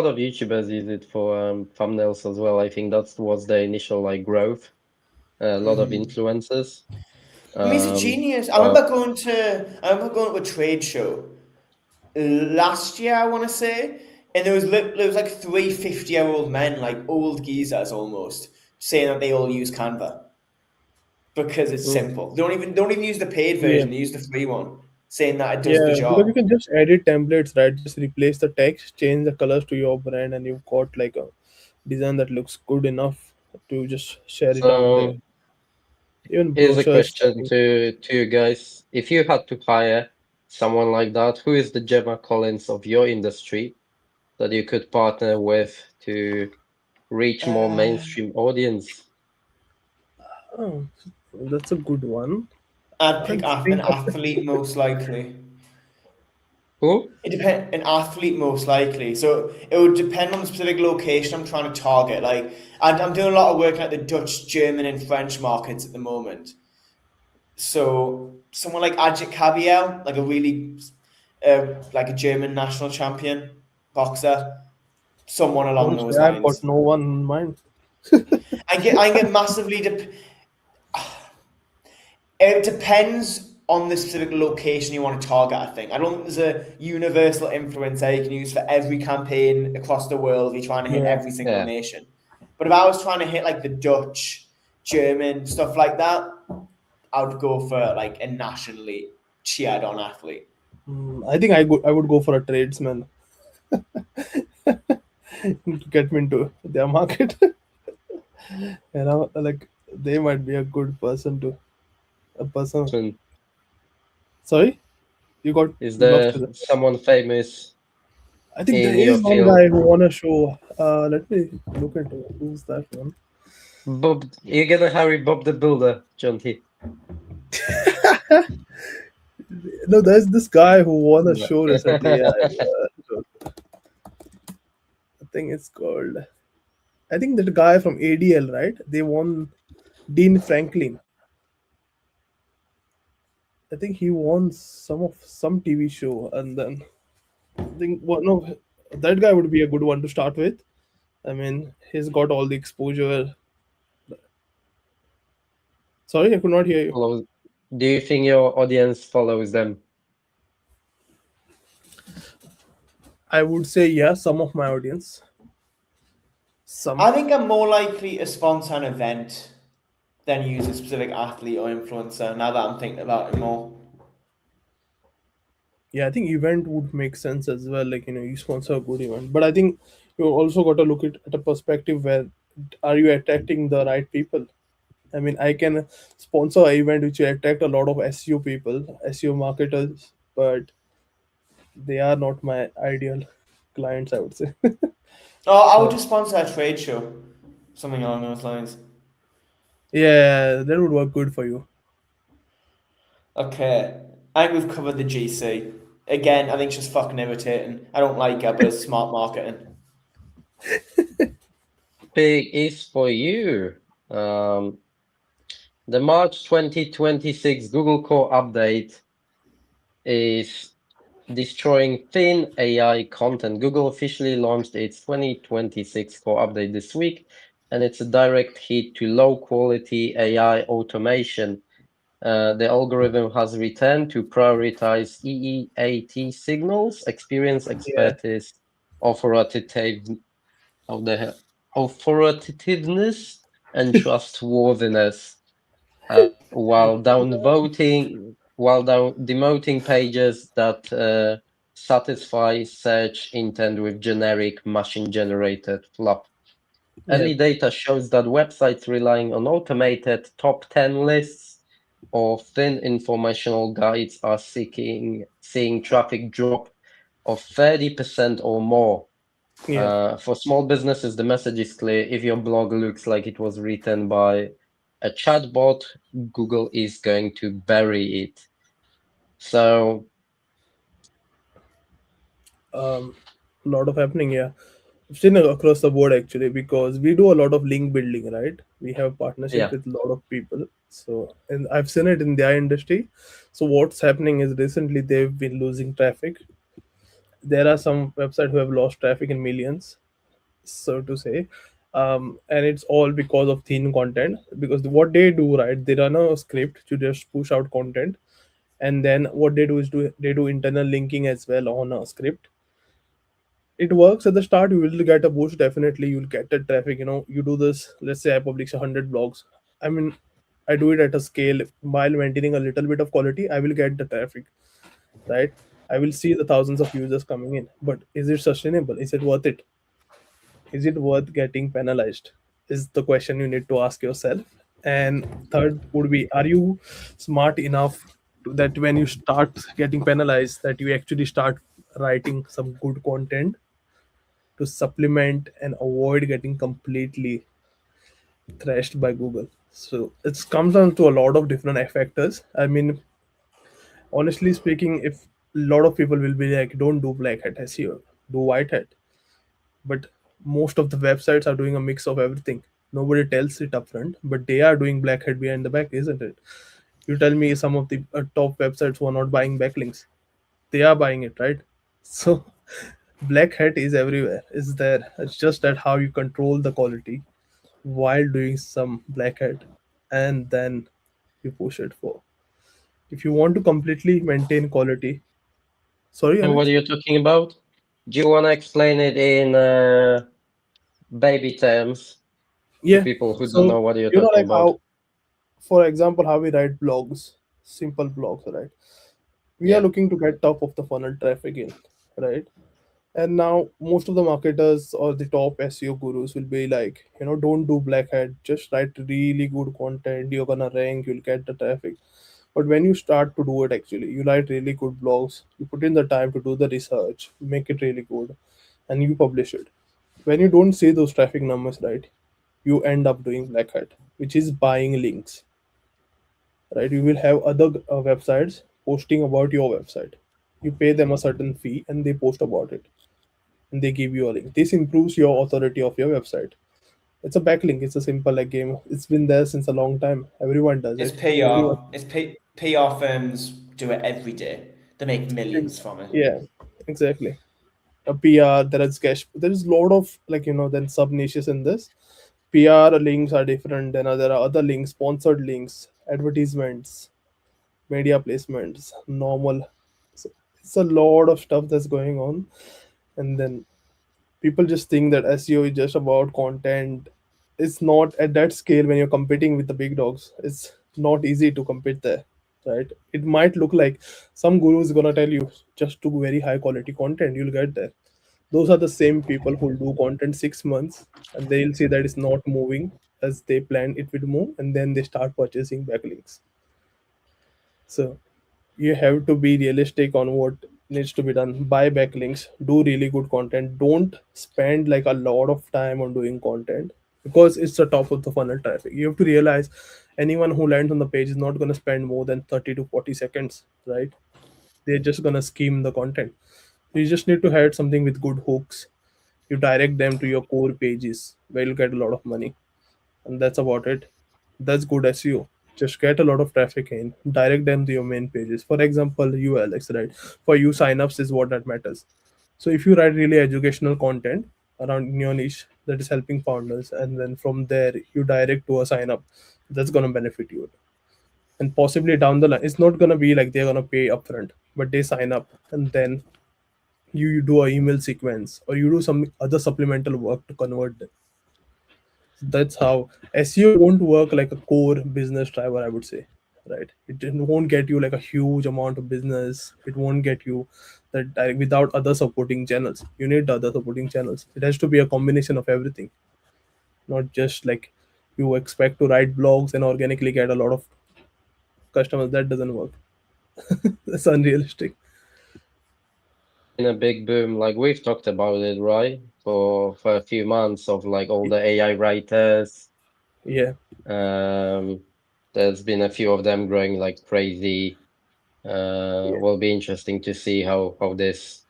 of YouTubers use it for thumbnails as well. I think that was the initial growth. A lot of influencers. I mean, it's a genius. I remember going to a trade show last year, I want to say, and there was like 3 50-year-old men, like old geezers almost, saying that they all use Canva because it's simple. They don't even use the paid version. They use the free one, saying that it does the job. Because you can just edit templates, right? Just replace the text, change the colors to your brand, and you've got like a design that looks good enough to just share it out there. Even here's a question to you guys. If you had to hire someone like that, who is the Gemma Collins of your industry that you could partner with to reach more mainstream audience? Oh, that's a good one. I'd pick an athlete, most likely. Who? It depends. An athlete, most likely. So it would depend on the specific location I'm trying to target. Like, I'm doing a lot of work at the Dutch, German, and French markets at the moment. So someone like Ajit Kabiel, like a really, like a German national champion boxer, someone along those lines. I've got no one in mind. I get massively. It depends on the specific location you want to target, I think. I don't think there's a universal influencer you can use for every campaign across the world if you're trying to hit every single nation. But if I was trying to hit like the Dutch, German, stuff like that, I would go for like a nationally cheered on athlete. I think I would go for a tradesman to get me into their market. Like they might be a good person to a person. And Sorry, you got is lost there with it. someone famous I think there in your is one field? guy who won a show. Let me look into it. Who's that one? Bob, you're gonna hurry Bob the Builder, Jonty. No, there's this guy who won a No. show recently. I think it's called. I think that guy from ADL, right? They won Dean Franklin. I think he won some TV show, and then I think one of that guy would be a good one to start with. I mean, he's got all the exposure. Sorry, I could not hear you. Follows- Do you think your audience follows them? I would say yeah, some of my audience. Some. I think I'm more likely to sponsor an event than use a specific athlete or influencer. Now that I'm thinking about it more. Yeah, I think event would make sense as well. Like you sponsor a good event, but I think you also got to look at a perspective where are you attracting the right people? I mean, I can sponsor an event which will attract a lot of SEO people, SEO marketers, but they are not my ideal clients, I would say. Oh, I would So just sponsor a trade show, something along those lines. yeah, that would work good for you. Okay, I think we've covered the GC. Again, I think it's just fucking irritating. I don't like it, but it's smart marketing. Big is for you. Um, the March 2026 Google Core update is destroying thin AI content. Google officially launched its 2026 core update this week, and it's a direct hit to low quality AI automation. The algorithm has returned to prioritize EEAT signals, experience, Yeah, expertise, authoritative, of the authoritativeness, and trustworthiness, while demoting pages that satisfy search intent with generic machine-generated fluff. yeah, Early data shows that websites relying on automated top 10 lists or thin informational guides are seeing traffic drop of 30% or more. yeah. For small businesses, the message is clear. If your blog looks like it was written by a chatbot, Google is going to bury it. So, A lot of happening. Yeah, I've seen it across the board actually because we do a lot of link building, right? We have partnership yeah, with a lot of people. So, and I've seen it in their industry. So, what's happening is recently they've been losing traffic. There are some websites who have lost traffic in millions, so to say, and it's all because of thin content. Because what they do, right? They run a script to just push out content, and then what they do is they do internal linking as well on a script. It works at the start. You will get a boost, definitely you'll get the traffic. You do this, let's say I publish 100 blogs. I mean, I do it at a scale while maintaining a little bit of quality. I will get the traffic, right? I will see the thousands of users coming in, but is it sustainable? Is it worth it? Is it worth getting penalized? Is the question you need to ask yourself. And third would be, are you smart enough that when you start getting penalized, that you actually start writing some good content to supplement and avoid getting completely thrashed by Google. So it comes down to a lot of different factors. I mean, honestly speaking, if a lot of people will be like, don't do black hat SEO, do white hat. But most of the websites are doing a mix of everything. Nobody tells it upfront, but they are doing black hat behind the back, isn't it? You tell me some of the top websites who are not buying backlinks. They are buying it, right? So black hat is everywhere. It's there. It's just that how you control the quality while doing some black hat, and then you push it for. If you want to completely maintain quality, sorry, and what are Alex. you talking about? Do you want to explain it in baby terms to Yeah. people who don't know So what you're talking like about? how, for example, how we write blogs, simple blogs, right? We are Yeah, looking to get top of the funnel traffic in, right? And now most of the marketers or the top SEO gurus will be like, don't do black hat, just write really good content, you're gonna rank, you'll get the traffic. But when you start to do it, actually you write really good blogs, you put in the time to do the research, make it really good, and you publish it. When you don't see those traffic numbers, right, you end up doing black hat, which is buying links, right? You will have other websites posting about your website. You pay them a certain fee and they post about it, and they give you a link. This improves your authority of your website. It's a backlink. It's a simple like game. It's been there since a long time. Everyone does It's it. Everyone. PR. PR firms do it every day. They make millions from it. Yeah, exactly. A PR. There is cash. There is a lot of then sub niches in this. PR links are different. Then there are other links, sponsored links, advertisements, media placements, normal. So it's a lot of stuff that's going on, and then people just think that SEO is just about content. It's not at that scale when you're competing with the big dogs. It's not easy to compete there, right? It might look like some guru is gonna tell you just do very high quality content, you'll get there. Those are the same people who do content 6 months and they'll see that it's not moving as they planned it would move, and then they start purchasing backlinks. So you have to be realistic on what needs to be done. Buy backlinks, do really good content. Don't spend like a lot of time on doing content because it's the top of the funnel traffic. You have to realize anyone who lands on the page is not going to spend more than 30 to 40 seconds, right? They're just going to skim the content. You just need to have something with good hooks. You direct them to your core pages where you'll get a lot of money, and that's about it. That's good SEO. Just get a lot of traffic in, direct them to your main pages. For example, you Alex, right? For you, signups is what that matters. So if you write really educational content around your niche that is helping founders, and then from there you direct to a sign up, that's gonna benefit you. And possibly down the line, it's not gonna be like they're gonna pay upfront, but they sign up and then you do a email sequence or you do some other supplemental work to convert them. That's how SEO won't work like a core business driver, I would say, right? Won't get you like a huge amount of business. It won't get you that direct without other supporting channels. You need the other supporting channels. It has to be a combination of everything, not just like you expect to write blogs and organically get a lot of customers. That doesn't work. That's unrealistic. In a big boom, like we've talked about it, right? For a few months of like all the AI writers. Yeah. There's been a few of them growing like crazy. Yeah. Will be interesting to see how this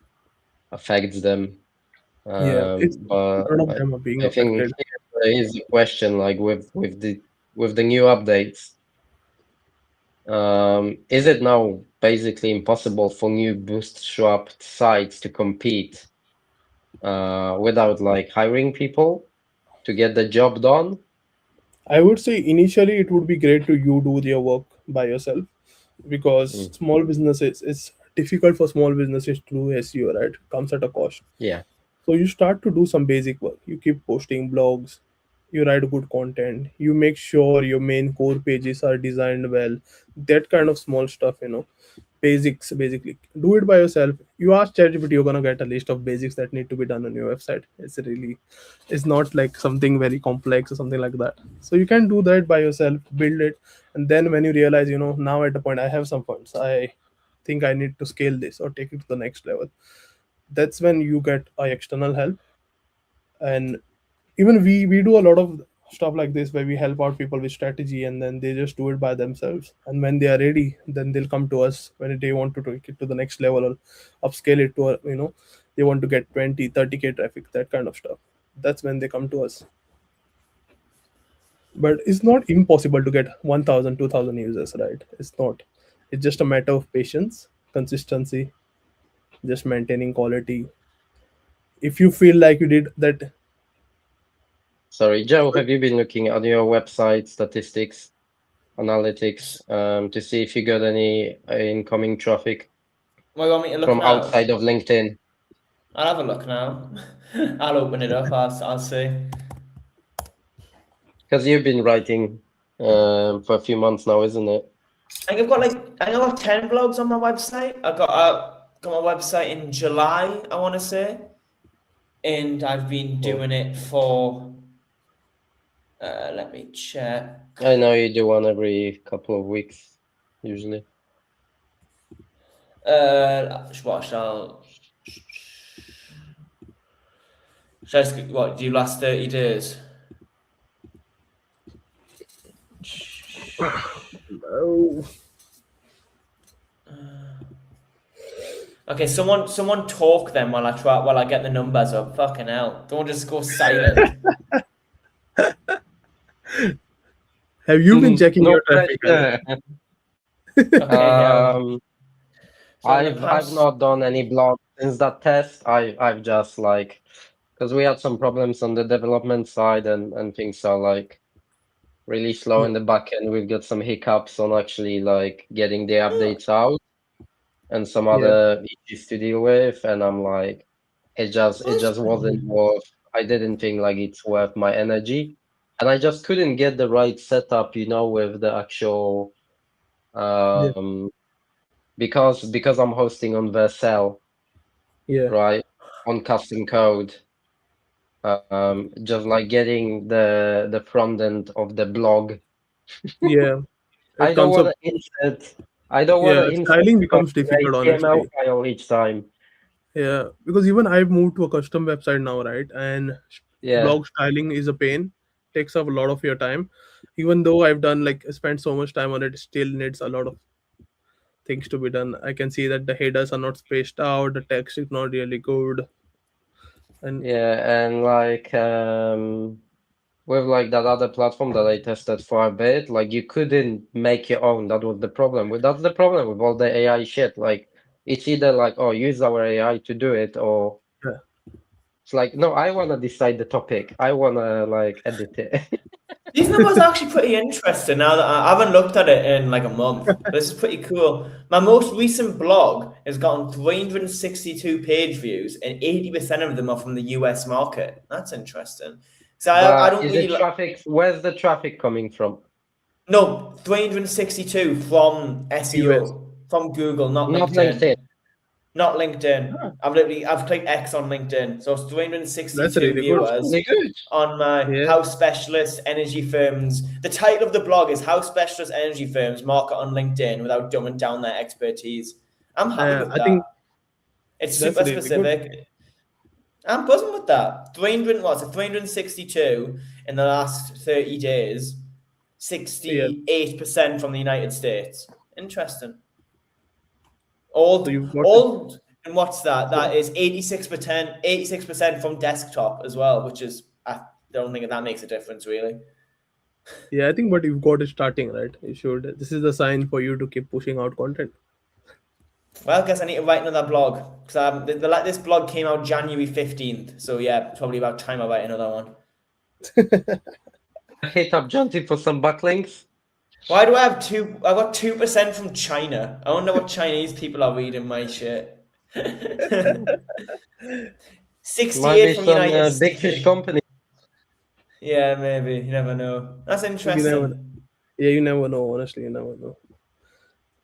affects them. Yeah. It's But a lot of them are being I think affected. there is a question like with the new updates. Is it now basically impossible for new bootstrapped sites to compete without like hiring people to get the job done? I would say initially it would be great to you do your work by yourself, because Mm, small businesses, it's difficult for small businesses to do SEO, right? Comes at a cost. yeah. So you start to do some basic work. You keep posting blogs, you write good content, you make sure your main core pages are designed well. That kind of small stuff. Basics, basically. Do it by yourself. You ask ChatGPT, you're gonna get a list of basics that need to be done on your website. It's not like something very complex or something like that. So you can do that by yourself, build it, and then when you realize, now at the point I have some funds, I think I need to scale this or take it to the next level. That's when you get external help. And even we do a lot of stuff like this where we help out people with strategy, and then they just do it by themselves, and when they are ready then they'll come to us when they want to take it to the next level or upscale it to they want to get 20-30K traffic, that kind of stuff. That's when they come to us. But it's not impossible to get 1000, 2000 users, right? It's not. It's just a matter of patience, consistency, just maintaining quality. If you feel like you did that. Sorry, Joe, have you been looking at your website statistics, analytics, to see if you got any incoming traffic Well, you want me to look from now? outside of LinkedIn? I'll have a look now. I'll open it up. I'll see. Because you've been writing for a few months now, isn't it? I think I've got 10 blogs on my website. I got my website in July, I want to say. and I've been doing it for. Let me check. I know you do one every couple of weeks, usually. What shall I what do last 30 days? Oh. Okay, someone talk then while I get the numbers up. Fucking hell! Don't just go silent. Have you been checking No your traffic? pressure. Okay, so in the I've past, not done any blog since that test. I've just like, because we had some problems on the development side and things are like really slow in the back end. We've got some hiccups on actually like getting the updates out and some other issues to deal with. And I'm like, it just wasn't worth. I didn't think like it's worth my energy, and I just couldn't get the right setup, with the actual because I'm hosting on Vercel, Yeah. right, on custom code. Just like getting the front end of the blog. Yeah. I It don't comes want up. to insert. I don't want Yeah. to insert Styling becomes an difficult, HTML honestly. file each time. Yeah. Because even I've moved to a custom website now, right? And Yeah. blog styling is a pain. Takes up a lot of your time. Even though I've done like spent so much time on it, it still needs a lot of things to be done. I can see that the headers are not spaced out, the text is not really good. And Yeah, and like with like that other platform that I tested for a bit, like you couldn't make your own. That was the problem. That's the problem with all the AI shit. Like it's either like, oh, use our AI to do it, or yeah. it's like, no, I wanna decide the topic. I wanna like edit it. these numbers are actually pretty interesting. Now that I haven't looked at it in like a month, but this is pretty cool. My most recent blog has gotten 362 page views, and 80% of them are from the US market. That's interesting. So I But don't is really it traffic? Where's the traffic coming from? No, 362 from US. SEO, from Google, not Not LinkedIn. LinkedIn. Not LinkedIn. Ah. I've clicked X on LinkedIn. So it's That's 362 really good. viewers Really good. on my Yeah. How Specialist Energy Firms. The title of the blog is How Specialist Energy Firms Market on LinkedIn Without Dumbing Down Their Expertise. I'm happy with I that. think It's that's super really good. specific. I'm buzzing with that. 362 in the last 30 days. 68% from the United States. Interesting. So you've got Old, and what's that? That is 86% from desktop as well, which is I don't think that makes a difference really. Yeah, I think, but you've got it starting, right? You should. This is the sign for you to keep pushing out content. Well, I guess I need to write another blog because this blog came out January 15th, so yeah, probably about time I write another one. Hit up Jonty for some backlinks. Why do I have two? I got 2% from China. I wonder what Chinese people are reading my shit. 68 from some United big fish States. company. Yeah, maybe. You never know. That's interesting. You never know. Honestly, you never know.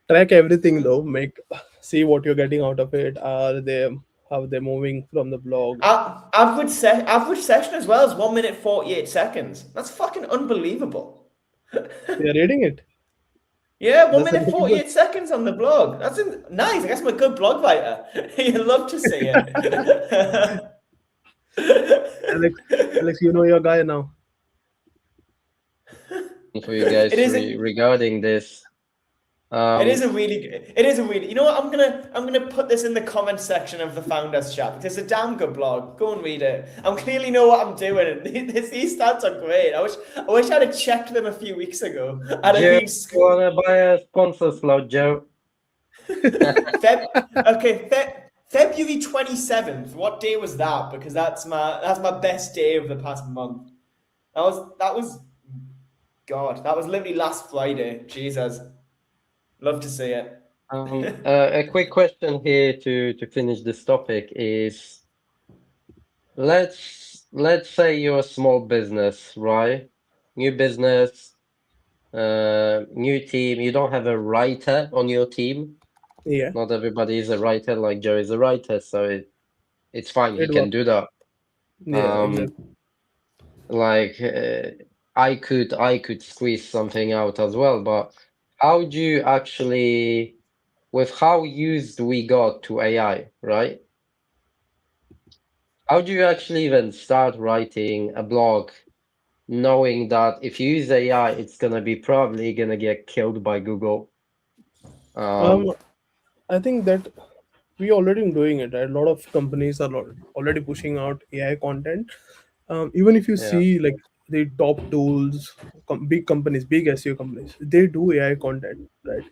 Track everything though. See what you're getting out of it. How they're moving from the blog. Average session as well is 1 minute 48 seconds. That's fucking unbelievable. You're reading it. Yeah, 1 That's minute really 48 seconds on the blog. That's nice. I guess I'm a good blog writer. You'd love to see it. Alex, you know your guy now. For you guys regarding this. It is a really. You know what? I'm gonna put this in the comment section of the Founders Chat. It's a damn good blog. Go and read it. I clearly know what I'm doing. These stats are great. I wish I'd have checked them a few weeks ago. I'd have been you wanna buy a sponsor slot, Joe? February 27th. What day was that? Because that's my best day of the past month. That was God. That was literally last Friday. Jesus. Love to see it. A quick question here to finish this topic is, let's say you're a small business, right? New business, new team. You don't have a writer on your team. Yeah. Not everybody is a writer. Like Joe is a writer, so it's fine. He It can works. do that. Yeah, exactly. Like I could squeeze something out as well, but how do you actually, with how used we got to AI, right? How do you actually even start writing a blog knowing that if you use AI, it's gonna be probably gonna get killed by Google? Um, I think that we already doing it. Right? A lot of companies are already pushing out AI content. Even if you Yeah. see like the top tools, big companies, big SEO companies, they do AI content, right?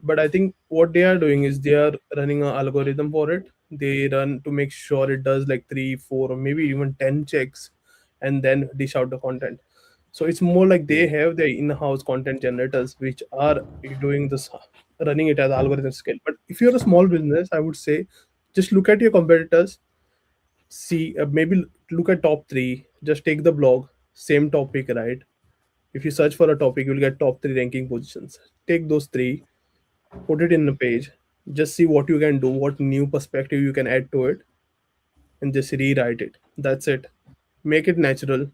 But I think what they are doing is they are running an algorithm for it. They run to make sure it does like three, four, or maybe even 10 checks, and then dish out the content. So it's more like they Mm. have their in-house content generators which are doing this, running it as algorithm scale. But if you're a small business, I would say just look at your competitors, see maybe look at top three, just take the blog, same topic, right? If you search for a topic, you'll get top three ranking positions. Take those three, put it in a page, just see what you can do, what new perspective you can add to it, and just rewrite it. That's it. Make it natural.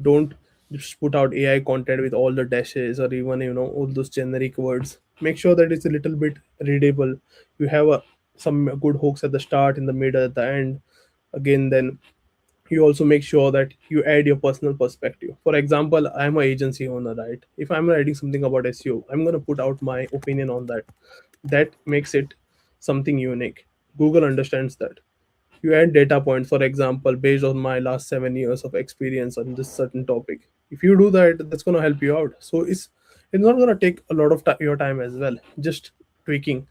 Don't just put out AI content with all the dashes or even all those generic words. Make sure that it's a little bit readable. You have some good hooks at the start, in the middle, at the end. Again, then you also make sure that you add your personal perspective. For example, I'm an agency owner, right? If I'm writing something about SEO, I'm going to put out my opinion on that. That makes it something unique. Google understands that. You add data points, for example, based on my last 7 years of experience on this certain topic. If you do that, that's going to help you out. So it's not going to take a lot of your time as well. Just tweaking.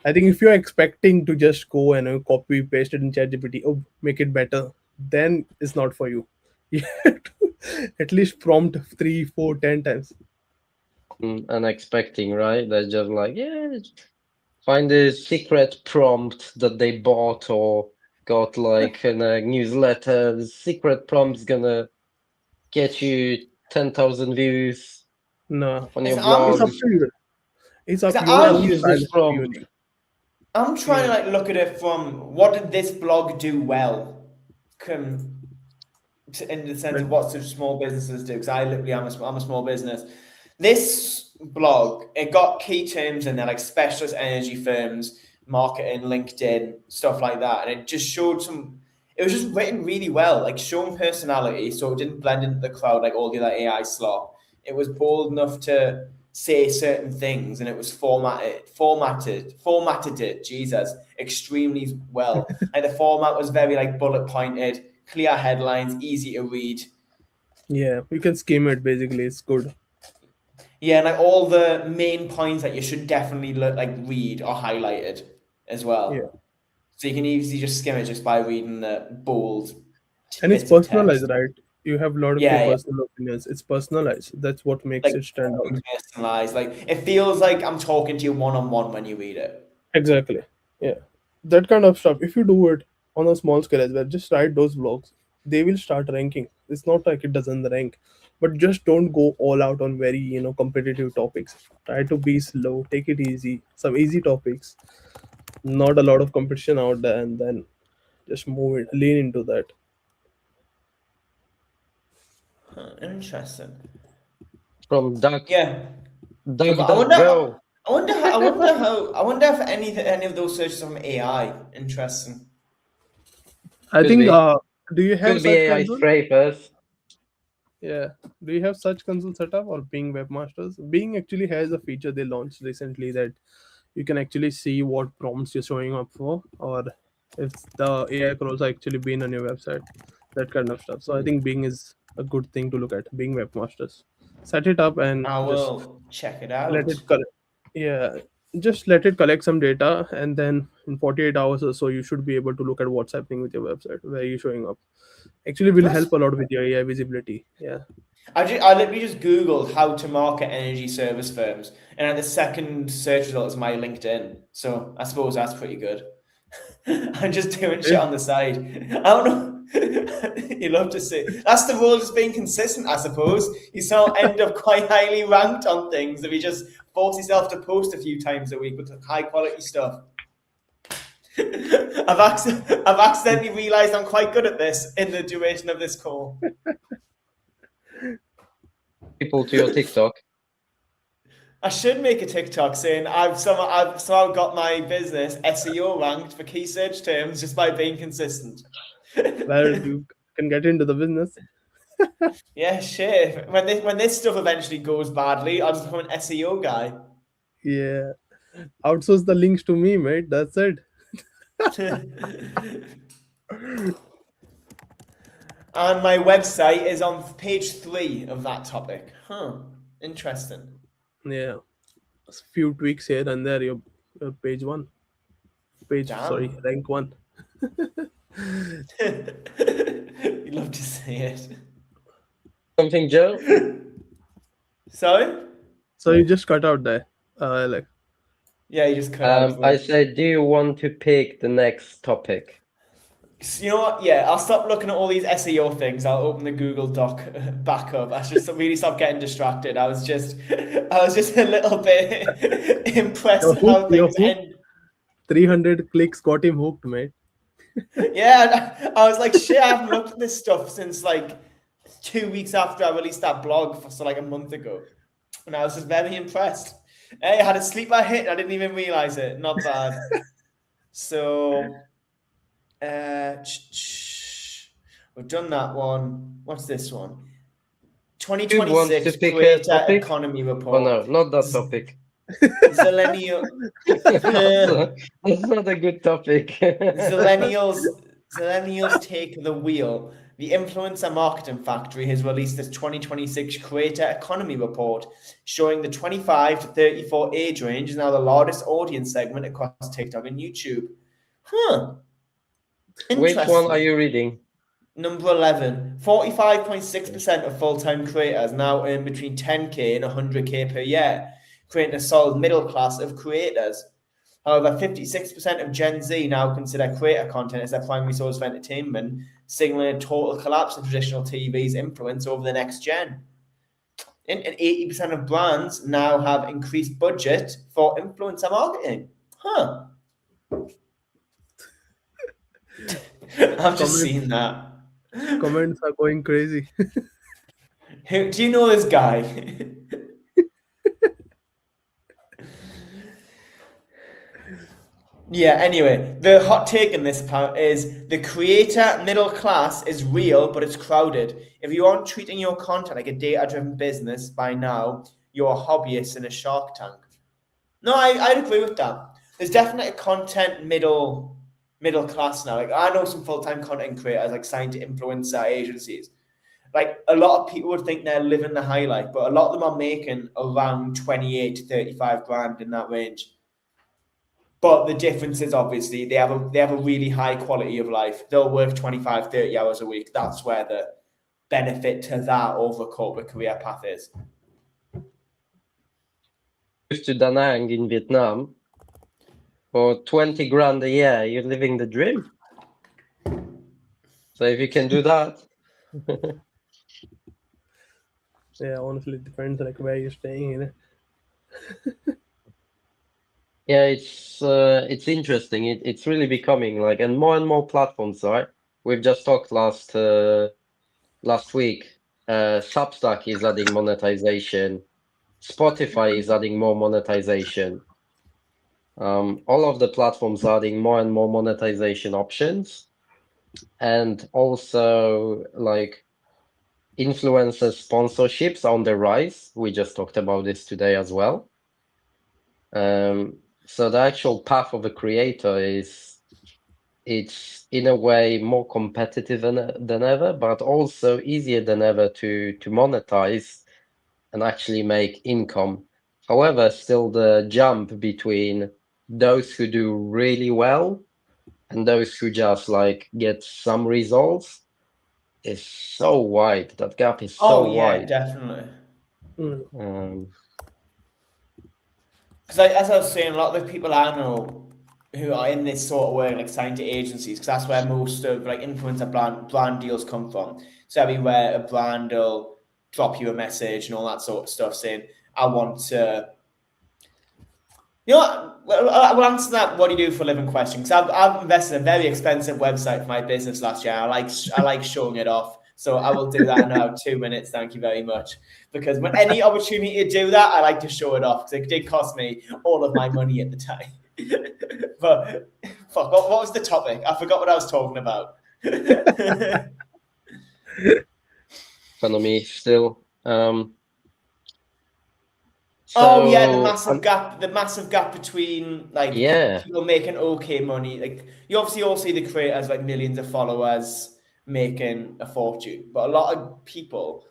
I think if you're expecting to just go and copy paste it in ChatGPT, oh, make it better, then it's not for you. You have to at least prompt 3, 4, 10 times. Unexpecting, right? They're just like, yeah, find a secret prompt that they bought or got like in a newsletter. The secret prompt's gonna get you 10,000 views No, on your Listen, it's up blog. to you. It's up. because Your Just own use style this has to be prompt. unique. I'm trying to Yeah. like look at it from what did this blog do well, com- in the sense of But what should small businesses do? Because I literally I'm a small business. This blog, it got key terms in there like specialist energy firms, marketing, LinkedIn, stuff like that, and it just showed some. It was just written really well, like showing personality, so it didn't blend into the crowd like all the other AI slop. It was bold enough to say certain things, and it was formatted it. Jesus, extremely well. Like the format was very like bullet pointed, clear headlines, easy to read. yeah, you can skim it basically. It's good. Yeah, and like all the main points that you should definitely like read are highlighted as Yeah. well. So you can easily just skim it just by reading the bold And it's bits of personalized, text. right? You have a lot of your Yeah, yeah. personal opinions. It's personalized. That's what makes Like it stand out. very personalized. Like it feels like I'm talking to you one on one when you read it. Exactly. Yeah. That kind of stuff. If you do it on a small scale as well, just write those blogs. They will start ranking. It's not like it doesn't rank, but just don't go all out on very competitive topics. Try to be slow. Take it easy. Some easy topics. Not a lot of competition out there, and then just move it. Lean into that. Huh, interesting. From Yeah. So, but DuckDuckGo. I wonder if any of those searches are from AI. Interesting. I Could think. be. Do you have Could be such AI console? scrapers. Yeah. Do you have such console setup or Bing Webmasters? Bing actually has a feature they launched recently that you can actually see what prompts you're showing up for, or if the AI crawls are actually been on your website, that kind of stuff. So I think Bing is a good thing to look at. Bing Webmasters. Set it up and I just will check it let out. it collect. Yeah, just let it collect some data, and then in 48 hours or so, you should be able to look at what's happening with your website, where you're showing up. Actually, will That's help a lot with your AI visibility. Yeah. I literally just googled how to market energy service firms, and the second search result is my LinkedIn. So I suppose that's pretty good. I'm just doing shit Eh, on the side. I don't know. You love to see. That's the rule, just being consistent, I suppose. You still end up quite highly ranked on things if you just force yourself to post a few times a week with high quality stuff. I've accidentally realised I'm quite good at this in the duration of this call. People to your TikTok. I should make a TikTok saying I've somehow got my business SEO ranked for key search terms just by being consistent. Where you can get into the business. Yeah, shit. When this stuff eventually goes badly, I'll just become an SEO guy. Yeah. Outsource the links to me, mate. That's it. And my website is on page 3 of that topic. Huh. Interesting. Yeah. A few tweaks here and there. Your page 1. Damn. Rank 1. You love to see it. Something, Joe? Sorry? So you just cut out there. Like, Yeah, you just cut out. I said, do you want to pick the next topic? You know what? Yeah, I'll stop looking at all these SEO things. I'll open the Google Doc back up. I should really stop getting distracted. I was just a little bit impressed with how things end. 300 clicks got him hooked, mate. Yeah, I was like, shit, I haven't looked at this stuff since like 2 weeks after I released that blog, so like a month ago. And I was just very impressed. Hey, I had a sleeper hit and I didn't even realize it. Not bad. So, we've done that one. What's this one? 2026 Creator Economy Report. Oh no, not that topic. Zillennial. That's not a good topic. Zillennials take the wheel. The Influencer Marketing Factory has released its 2026 Creator Economy Report, showing the 25 to 34 age range is now the largest audience segment across TikTok and YouTube. Huh. Which one are you reading? Number 11. 45.6% of full-time creators now earn between 10k and 100k per year, creating a solid middle class of creators. However, 56% of Gen Z now consider creator content as their primary source of entertainment, signaling a total collapse in traditional TV's influence over the next gen. And 80% of brands now have increased budget for influencer marketing. Huh. I've just seen that. Comments are going crazy. Do you know this guy? Yeah, anyway, the hot take in this part is the creator middle class is real, but it's crowded. If you aren't treating your content like a data-driven business by now, you're a hobbyist in a Shark Tank. No, I'd agree with that. There's definitely a content middle class now. Like I know some full-time content creators like signed to influencer agencies. Like a lot of people would think they're living the high life, but a lot of them are making around 28 to 35 grand in that range. But the difference is obviously they have a really high quality of life. They'll work 25, 30 hours a week. That's where the benefit to that over corporate career path is. To Da Nang in Vietnam for 20 grand a year, you're living the dream. So if you can do that. Yeah, honestly, it depends like where you're staying, you know. Yeah, it's interesting. It's really becoming like, and more platforms, right? We've just talked last week. Substack is adding monetization. Spotify is adding more monetization. All of the platforms are adding more and more monetization options, and also like influencer sponsorships are on the rise. We just talked about this today as well. So the actual path of a creator it's in a way more competitive than ever, but also easier than ever to monetize and actually make income. However, still the jump between those who do really well and those who just like get some results is so wide. That gap is so wide. Definitely. Because as I was saying, a lot of the people I know who are in this sort of work, like signed to agencies, because that's where most of like influencer brand deals come from. So everywhere a brand will drop you a message and all that sort of stuff saying, I want to You know what? Well, I'll answer that "what do you do for a living" question, because I've invested in a very expensive website for my business last year. I like showing it off, so I will do that in about 2 minutes. Thank you very much. Because when any opportunity to do that, I like to show it off, because it did cost me all of my money at the time. But fuck, what was the topic? I forgot what I was talking about. Economy still. Oh yeah, the massive gap between like yeah, people making okay money. Like you obviously all see the creators like millions of followers making a fortune, but a lot of people,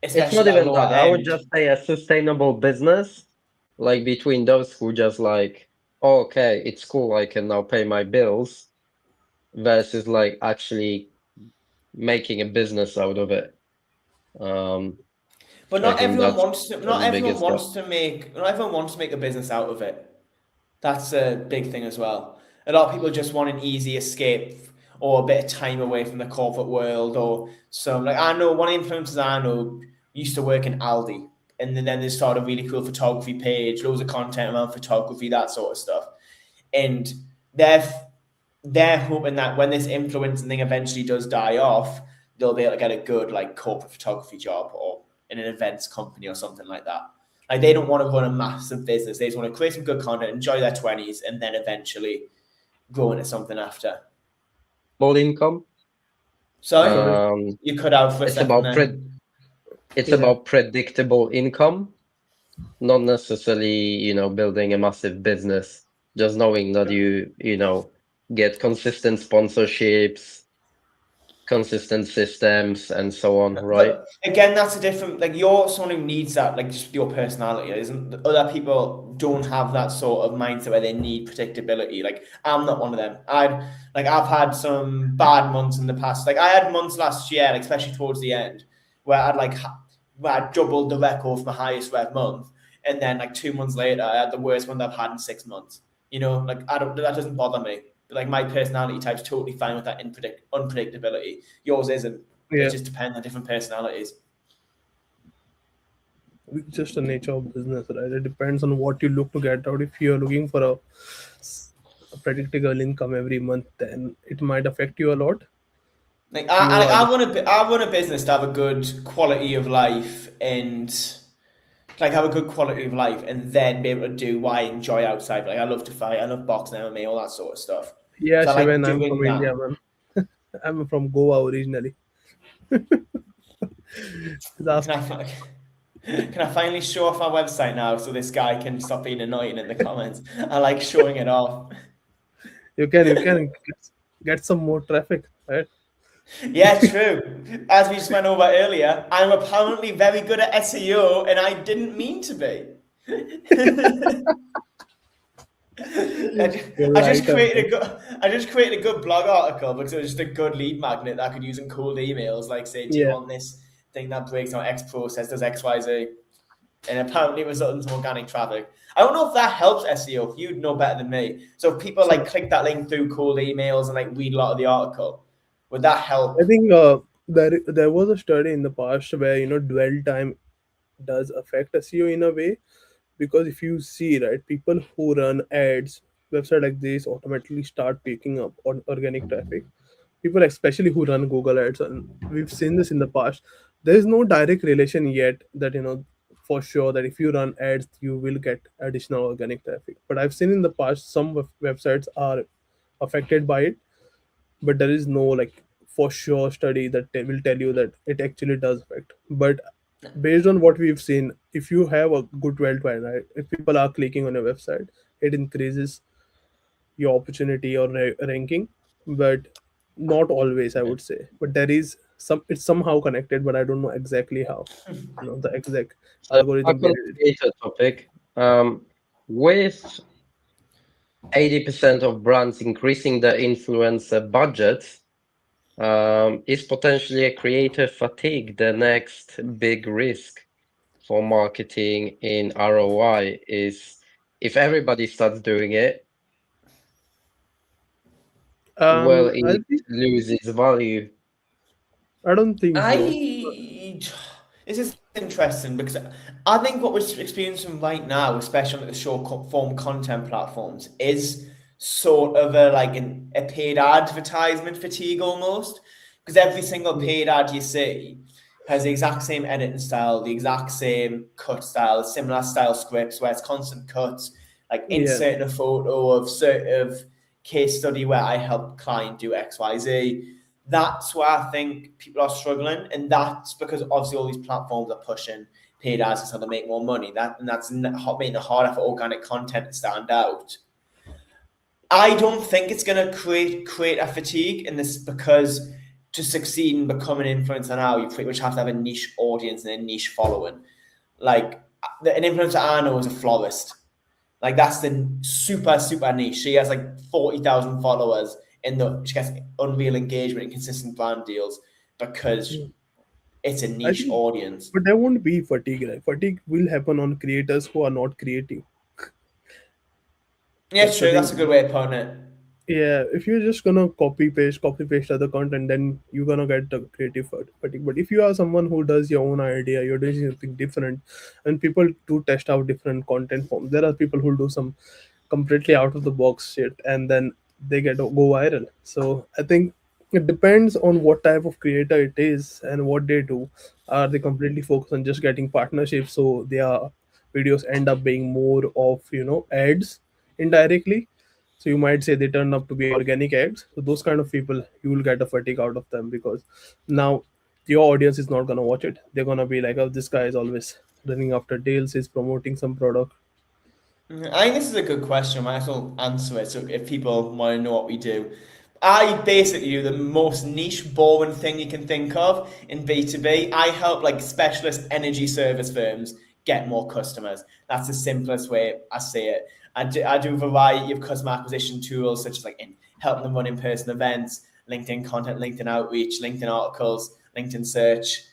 it's especially not that even lower that. I would end, just say a sustainable business, like between those who just like, oh, okay, it's cool, I can now pay my bills, versus like actually making a business out of it. but I think that's not the everyone biggest gap. wants to make not everyone wants to make a business out of it. That's a big thing as well. A lot of people just want an easy escape or a bit of time away from the corporate world, or some like I know one of the influencers I know used to work in Aldi, and then they started a really cool photography page, loads of content around photography, that sort of stuff. And they're they're hoping that when this influencing thing eventually does die off, they'll be able to get a good like corporate photography job or in an events company or something like that. Like they don't want to run a massive business. They just want to create some good content, enjoy their 20s, and then eventually grow into something after. Small income. Sorry, you cut out for a It's second about there. it's Yeah. about predictable income, not necessarily, building a massive business. Just knowing that you get consistent sponsorships, consistent systems, and so on, right? But again, that's a different like you're someone who needs that, like just your personality. Isn't other people don't have that sort of mindset where they need predictability. Like I'm not one of them. I've had some bad months in the past. Like I had months last year, like, especially towards the end, where where I doubled the record for my highest rev month, and then like 2 months later, I had the worst one that I've had in 6 months. You know, like I don't that doesn't bother me. Like my personality type's totally fine with that unpredictability. Yours isn't. It Yeah. just depends on different personalities. It's just the nature of business, right? It depends on what you look to get out. If you're looking for a predictable income every month, then it might affect you a lot. Like If you are I want a business to have a good quality of life and like have a good quality of life and then be able to do what I enjoy outside. Like I love to fight, I love boxing, MMA, all that sort of stuff. yeah, So I like Shivan, I'm doing from that. India, man. I'm from Goa originally. Just Can ask. I can I finally show off our website now so this guy can stop being annoying in the comments? I like showing it off. You can get some more traffic, right? Yeah, true. As we just went over earlier, I'm apparently very good at SEO and I didn't mean to be. You're I just right. created a good I just created a good blog article because it was just a good lead magnet that I could use in cold emails, like say, do you Yeah. want this thing that breaks down X process, does XYZ? And apparently it resulted in some organic traffic. I don't know if that helps SEO. You'd know better than me. So if people like So click that link through cold emails and like read a lot of the article, would that I help? think there was a study in the past where dwell time does affect SEO in a way, because if you see, right, people who run ads, website like this automatically start picking up on organic traffic. People especially who run Google ads, and we've seen this in the past. There is no direct relation yet that for sure that if you run ads you will get additional organic traffic, but I've seen in the past some websites are affected by it, but there is no like for sure study that will tell you that it actually does affect. But based on what we've seen, if you have a good 12 right, if people are clicking on your website, it increases your opportunity or ranking, but not always, I would say. But there is some, it's somehow connected, but I don't know exactly how, the exact So back algorithm on behind the creator topic, with 80% of brands increasing their influencer budgets, is potentially a creator fatigue the next big risk for marketing in ROI? Is if everybody starts doing it, it. will I it think lose its value? I don't think so. I this is interesting because I think what we're experiencing right now, especially on the short form content platforms, is sort of a paid advertisement fatigue almost. Because every single paid ad you see has the exact same editing style, the exact same cut style, similar style scripts where it's constant cuts, like inserting a photo of sort of case study where I help client do XYZ. That's where I think people are struggling, and that's because obviously all these platforms are pushing paid ads so they make more money. That's making it harder for organic content to stand out. I don't think it's going to create a fatigue in this, because to succeed in becoming an influencer now, you pretty much have to have a niche audience and a niche following. Like an influencer I know is a florist. Like that's the super niche. She has like 40,000 followers she gets unreal engagement and consistent brand deals because it's a niche audience. But there won't be fatigue. Right? Fatigue will happen on creators who are not creative. Yeah, true. That's a good way of putting it. Yeah, if you're just gonna copy paste other content, then you're gonna get the creative fatigue. But if you are someone who does your own idea, you're doing something different, and people do test out different content forms. There are people who do some completely out of the box shit, and then they go viral. So I think it depends on what type of creator it is and what they do. Are they completely focused on just getting partnerships, so their videos end up being more of ads indirectly? So you might say they turn up to be organic ads. So those kind of people, you will get a fatigue out of them, because now your audience is not gonna watch it. They're gonna be like, "Oh, this guy is always running after deals. He's promoting some product." I think this is a good question. I might as well answer it. So if people want to know what we do, I basically do the most niche, boring thing you can think of in B2B. I help like specialist energy service firms get more customers. That's the simplest way I say it. I do a variety of customer acquisition tools, such as helping them run in-person events, LinkedIn content, LinkedIn outreach, LinkedIn articles, LinkedIn search,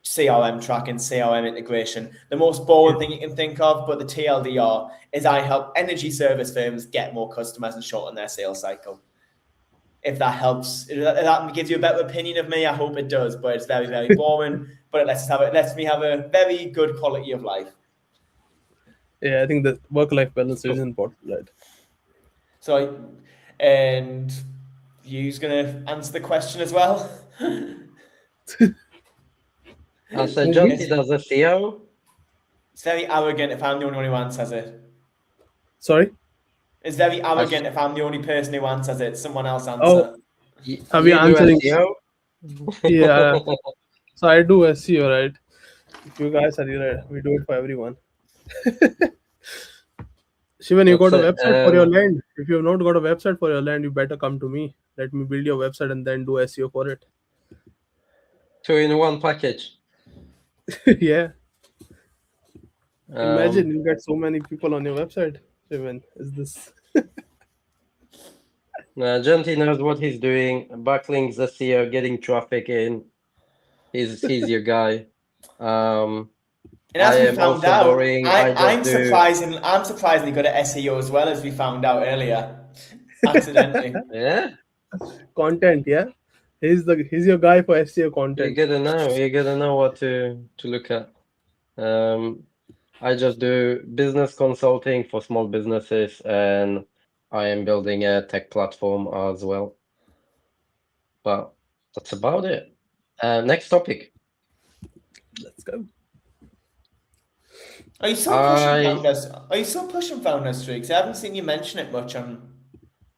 CRM tracking, CRM integration. The most boring thing you can think of, but the TLDR is I help energy service firms get more customers and shorten their sales cycle. If that helps, if that gives you a better opinion of me, I hope it does. But it's very boring. But it lets me have a very good quality of life. Yeah, I think the work-life balance is important, right? So, and you's gonna answer the question as well. So Jonty does SEO. It's very arrogant if I'm the only one who answers it. Sorry? It's very arrogant if I'm the only person who answers it. Someone else answer. Oh, are we answering? SEO? Yeah. So I do SEO, right? If you guys are here, we do it for everyone. Shivan, you got a website for your land. If you have not got a website for your land, you better come to me. Let me build your website and then do SEO for it. 2-in-1 package. Yeah. Imagine you get so many people on your website. Shivan, is this? Jonty knows what he's doing. Backlinks, SEO, getting traffic in. He's your guy. And as we found out, I'm surprisingly good at SEO as well, as we found out earlier, accidentally. Yeah. Content, yeah. He's your guy for SEO content. You gotta know what to look at. I just do business consulting for small businesses, and I am building a tech platform as well. But that's about it. Next topic. Let's go. Are you still pushing founders? Are you still pushing founders streaks? I haven't seen you mention it much on.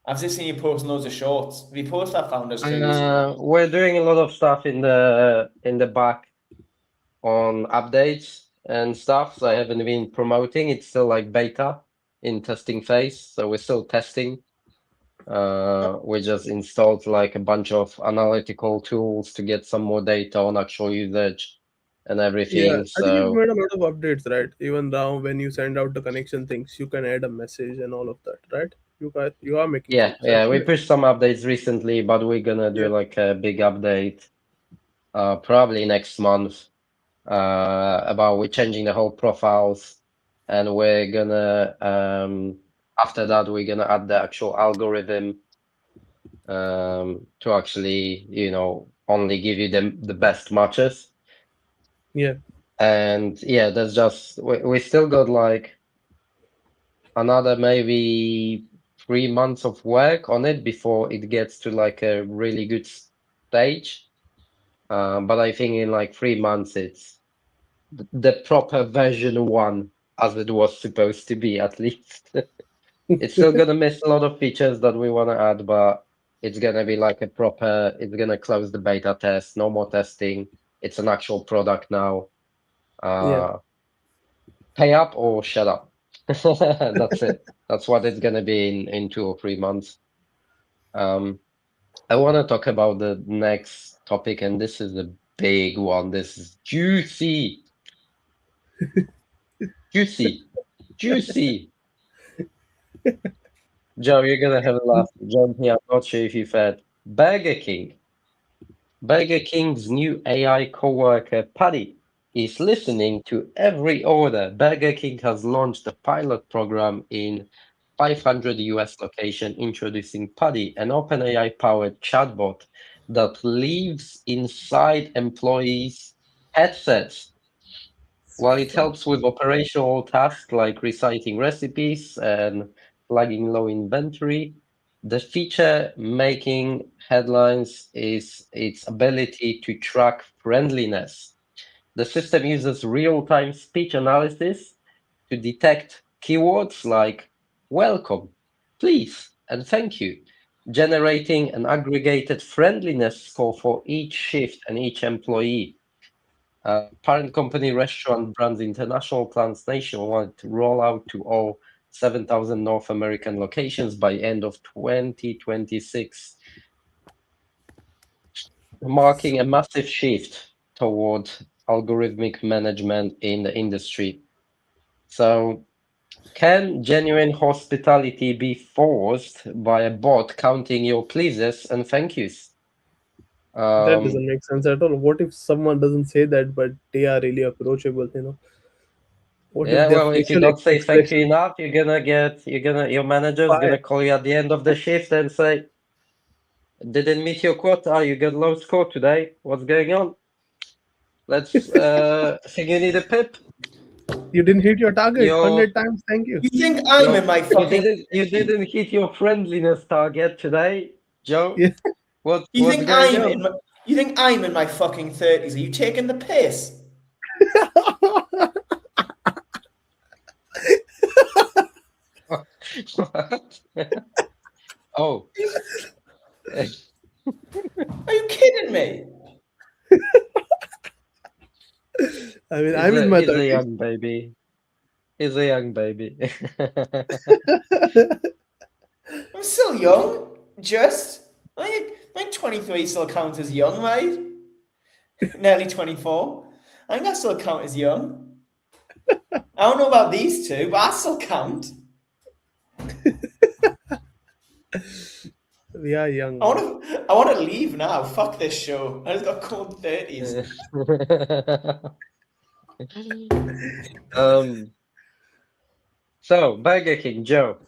I've just seen you post loads of shorts. Have you posted that founders streak? We're doing a lot of stuff in the back on updates and stuff. So I haven't been promoting. It's still like beta in testing phase. So we're still testing. We just installed like a bunch of analytical tools to get some more data on actual usage and everything. Yeah, I think you've made a lot of updates, right? Even now, when you send out the connection things, you can add a message and all of that, right? You are making. Yeah. We pushed some updates recently, but we're gonna do like a big update, probably next month. About we're changing the whole profiles, and we're gonna after that we're gonna add the actual algorithm to actually only give you the best matches. Yeah. And yeah, there's just we still got like another maybe 3 months of work on it before it gets to like a really good stage. But I think in like 3 months it's the proper version 1 as it was supposed to be, at least. It's still gonna miss a lot of features that we want to add, but it's gonna be like a proper, it's gonna close the beta test, no more testing. It's an actual product now. Yeah. Pay up or shut up. That's it. That's what it's gonna be in 2 or 3 months. I want to talk about the next topic, and this is a big one. This is juicy, juicy, juicy. Joe, you're gonna have a laugh. Jonty, I'm not sure if you've heard. Burger King. Burger King's new AI coworker, Paddy, is listening to every order. Burger King has launched a pilot program in 500 US location introducing Paddy, an OpenAI-powered chatbot that lives inside employees' headsets. While it helps with operational tasks like reciting recipes and flagging low inventory, the feature making headlines is its ability to track friendliness. The system uses real-time speech analysis to detect keywords like welcome, please, and thank you, generating an aggregated friendliness score for each shift and each employee. Parent company Restaurant Brands International plans nationwide to roll out to all 7,000 North American locations by end of 2026, marking a massive shift toward algorithmic management in the industry. So, can genuine hospitality be forced by a bot counting your pleases and thank yous? That doesn't make sense at all. What if someone doesn't say that, but they are really approachable? What if Yeah, their well, if you facial don't say thank you expression? enough, your manager's Why? gonna call you at the end of the shift and say, didn't meet your quota, you got low score today. What's going on? Think you need a pip? You didn't hit your target Your, 100 times. Thank you. You think I'm in my fucking? you didn't hit your friendliness target today, Joe. Yeah. What's going on? You think I'm in my fucking 30s? Are you taking the piss? What? Oh, Are you kidding me? I mean, I'm in my he's a 30s. young baby. He's a young baby. I'm still young. Just my 23 still counts as young, right? Nearly 24. I think I still count as young. I don't know about these two, but I still count. We are young. I want to leave now. Fuck this show. I just got cold 30s. So Burger King, Joe,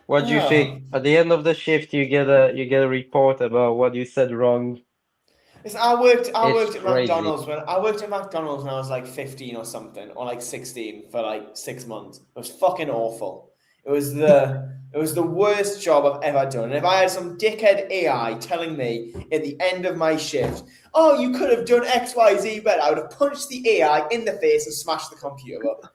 what do you think? At the end of the shift, you get a report about what you said wrong. Listen, I worked It's at crazy. McDonald's when I was like 15 or something, or like 16 for like 6 months. It was fucking awful. It was the worst job I've ever done. And if I had some dickhead AI telling me at the end of my shift, "Oh, you could have done X, Y, Z better," I would have punched the AI in the face and smashed the computer up.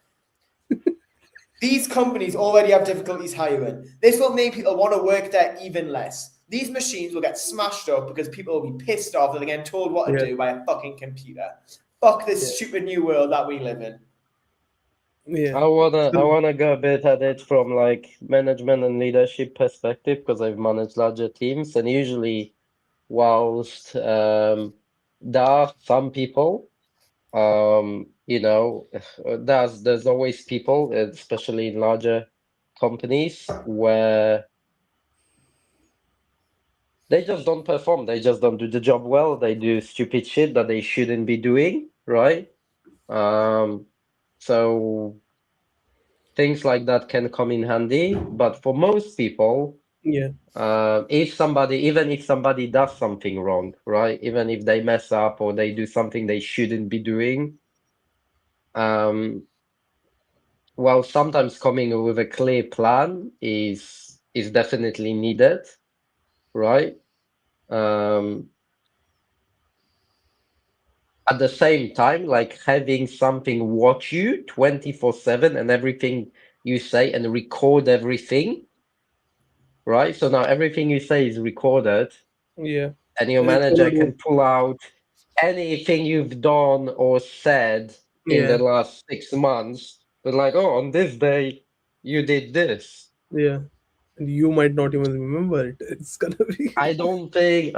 These companies already have difficulties hiring. This will make people want to work there even less. These machines will get smashed up because people will be pissed off that they're getting told what to do by a fucking computer. Fuck this stupid new world that we live in. Yeah. I wanna go a bit at it from like management and leadership perspective because I've managed larger teams, and usually, whilst there are some people, there's always people, especially in larger companies, where they just don't perform. They just don't do the job well. They do stupid shit that they shouldn't be doing, right? So things like that can come in handy. But for most people, Yeah. even if somebody does something wrong, right? Even if they mess up or they do something they shouldn't be doing, while sometimes coming with a clear plan is definitely needed, right? At the same time, like having something watch you 24/7 and everything you say and record everything, right? So now everything you say is recorded, Yeah. and your And it's gonna manager do. can pull out anything you've done or said in the Yeah. last 6 months. But like, oh, on this day you did this. Yeah. And you might not even remember it. It's gonna be. I don't think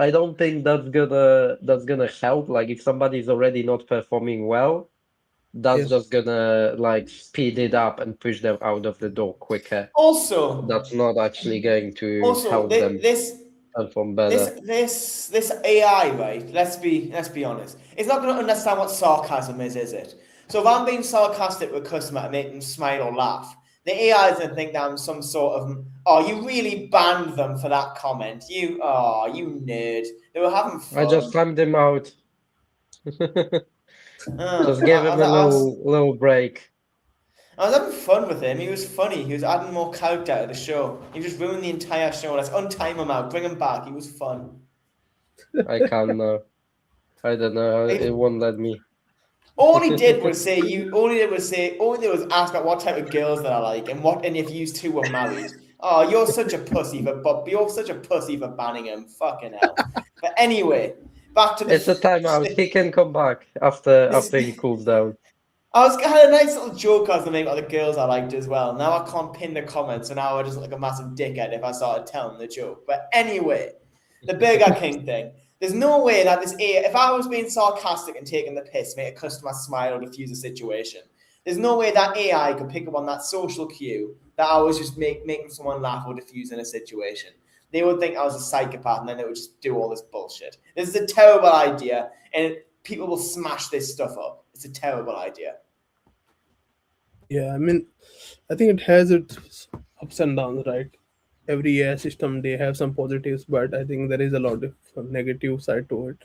that's gonna help. Like if somebody's already not performing well, that's Yeah. just gonna like speed it up and push them out of the door quicker. Also, That's not actually going to also help them this perform this better. this AI, right? Let's be honest. It's not going to understand what sarcasm is it? So if I'm being sarcastic with a customer to make them smile or laugh, the AI is going to think that I'm some sort of, oh, you really banned them for that comment. You nerd. They were having I just fun. timed them out. Just give him a I was little break. I was having fun with him. He was funny. He was adding more character to the show. He just ruined the entire show. Let's untime him out. Bring him back. He was fun. I can't know. I don't know. It Like, won't let me. all he did was say you. All he did was say. All he did was ask about what type of girls that I like and if you two were married. Oh, you're such a pussy for Bob. You're such a pussy for banning him. Fucking hell. But anyway, back to the. It's a timeout. He can come back after he cools down. I had a nice little joke I was gonna make about the girls I liked as well. Now I can't pin the comments, so now I just look like a massive dickhead if I started telling the joke. But anyway, the Burger King thing. There's no way that if I was being sarcastic and taking the piss, make a customer smile or diffuse a situation, there's no way that AI could pick up on that social cue that I was just making someone laugh or diffusing a situation. They would think I was a psychopath and then they would just do all this bullshit. This is a terrible idea and people will smash this stuff up. It's a terrible idea. Yeah. I mean, I think it has its ups and downs, right? Every AI system they have some positives, but I think there is a lot of negative side to it.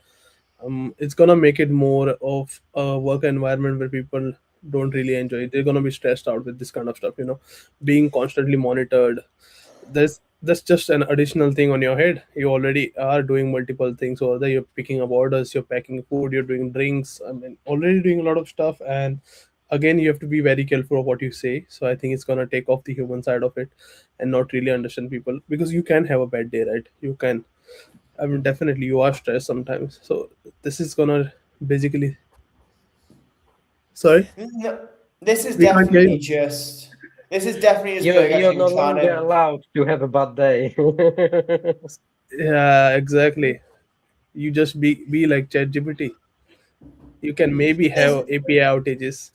It's gonna make it more of a work environment where people don't really enjoy it. They're gonna be stressed out with this kind of stuff, being constantly monitored. That's just an additional thing on your head. You already are doing multiple things, or whether you're picking up orders, you're packing food, you're doing drinks. I mean, already doing a lot of stuff, and again, you have to be very careful of what you say. So I think it's gonna take off the human side of it, and not really understand people, because you can have a bad day, right? You can. I mean, definitely you are stressed sometimes. So this is gonna basically. Sorry, No, this is we can't hear definitely you. just. This is definitely just You're Burger you're King no trying longer to. allowed to have a bad day. Yeah, exactly. You just be like ChatGPT. You can maybe This, have API outages.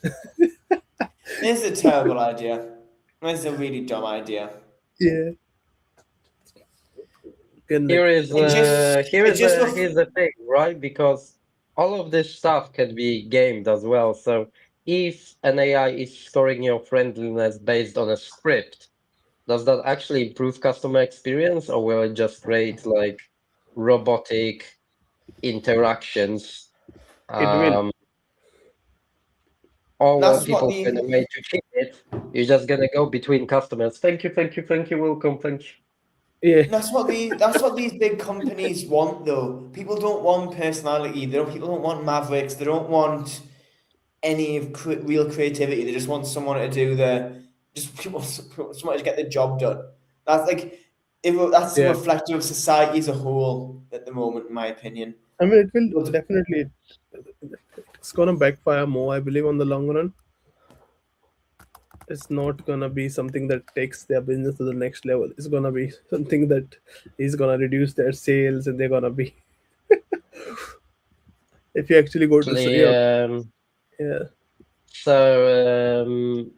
this is a terrible idea. This is a really dumb idea. Yeah, can Here like. is It just. It just. here's the thing, right? Because all of this stuff can be gamed as well. So if an AI is scoring your friendliness based on a script, does that actually improve customer experience, or will it just create like robotic interactions? It will. Um, or will That's what people find a the. way to cheat it? You're just gonna go between customers. Thank you, thank you, thank you, welcome, thank you. Yeah, That's what these big companies want, though. People don't want personality. People don't want mavericks. They don't want any real creativity. They just want someone to do someone to get the job done. That's like that's yeah. reflective of society as a whole at the moment, in my opinion. I mean, it will People, definitely. It's gonna backfire more, I believe, on the long run. It's not gonna be something that takes their business to the next level. It's gonna be something that is gonna reduce their sales, and they're gonna be. If you actually go to, Actually, yeah, so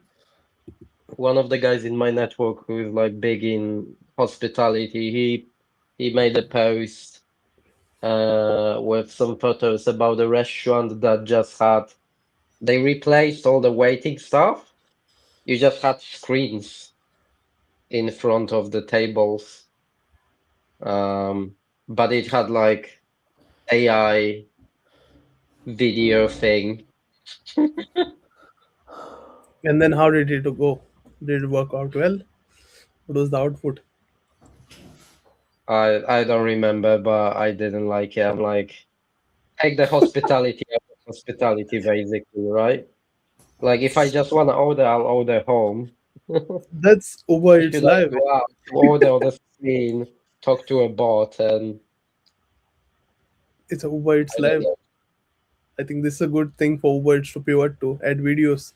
one of the guys in my network who is like big in hospitality, he made a post with some photos about a restaurant that just had they replaced all the waiting stuff. You just had screens in front of the tables, but it had like AI video thing. And then how did it go? Did it work out well? What was the output? I don't remember, but I didn't like it. I'm like, take the hospitality out of hospitality, basically, right? Like, if I just want to order, I'll order home. That's Uber Eats Should I Live. go out to order on the screen, talk to a bot, and It's a Uber Eats I don't Live. know. I think this is a good thing for Uber Eats to pivot to add videos.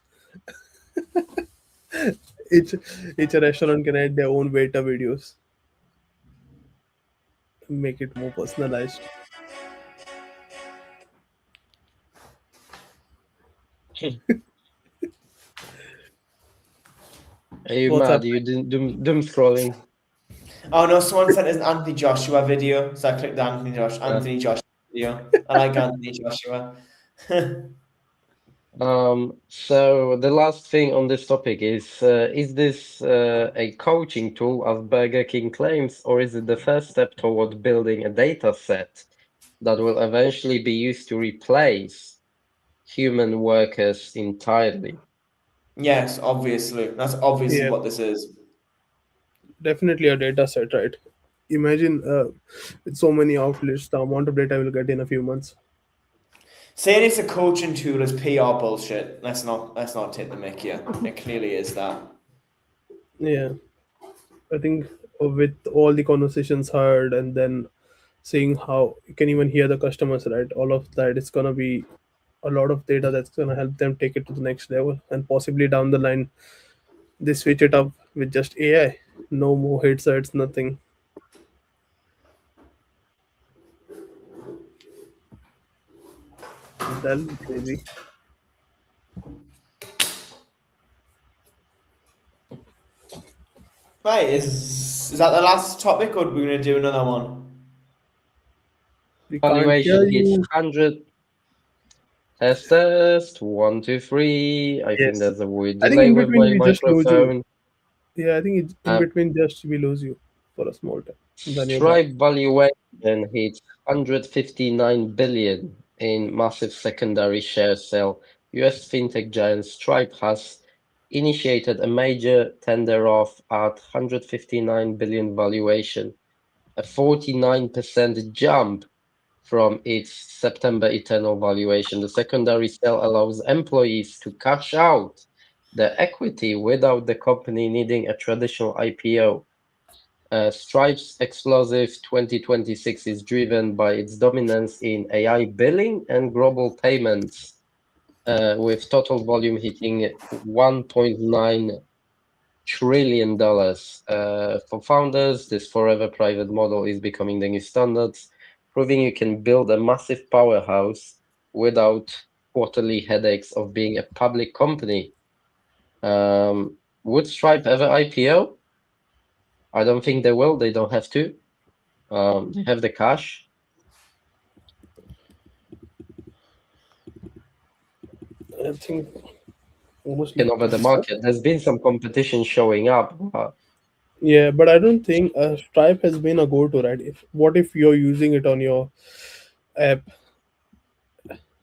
Each each restaurant can add their own waiter videos to make it more personalized. Are you What's mad? up? You doom scrolling. Oh no, someone sent us an Anthony Joshua video, so I clicked the Anthony Joshua video. I like Anthony Joshua. So the last thing on this topic is this a coaching tool, as Burger King claims, or is it the first step toward building a data set that will eventually be used to replace human workers entirely? Yes, obviously. That's obviously Yeah, what this is. definitely a data set, right? Imagine with so many outlets, the amount of data we'll get in a few months. Saying it's a coaching tool is PR bullshit. Let's not take the mick here. It clearly is that. Yeah, I think with all the conversations heard and then seeing how you can even hear the customers, right? All of that, it's gonna be a lot of data that's gonna help them take it to the next level, and possibly down the line they switch it up with just AI. No more headsets, nothing. That'll be crazy. Right, is that the last topic or are we gonna do another one? We can't hear Valuation hits you. 100. Test 1, 2, 3. I think Yes. there's a weird I think delay in with between my we just lose you. microphone. Yeah, I think in Uh, between just we lose you for a small time. Then you're back. Stripe valuation hits 159 billion in massive secondary share sale. US fintech giant Stripe has initiated a major tender offer at 159 billion valuation, a 49% jump from its September eternal valuation. The secondary sale allows employees to cash out the equity without the company needing a traditional IPO. Stripe's explosive 2026 is driven by its dominance in AI billing and global payments, with total volume hitting $1.9 trillion. For founders, this forever private model is becoming the new standards, proving you can build a massive powerhouse without quarterly headaches of being a public company. Would Stripe ever IPO? I don't think they will. They don't have to. They have the cash. I think almost Can over the market. There's been some competition showing up. yeah, but I don't think Stripe has been a go-to, right? If what if you're using it on your app,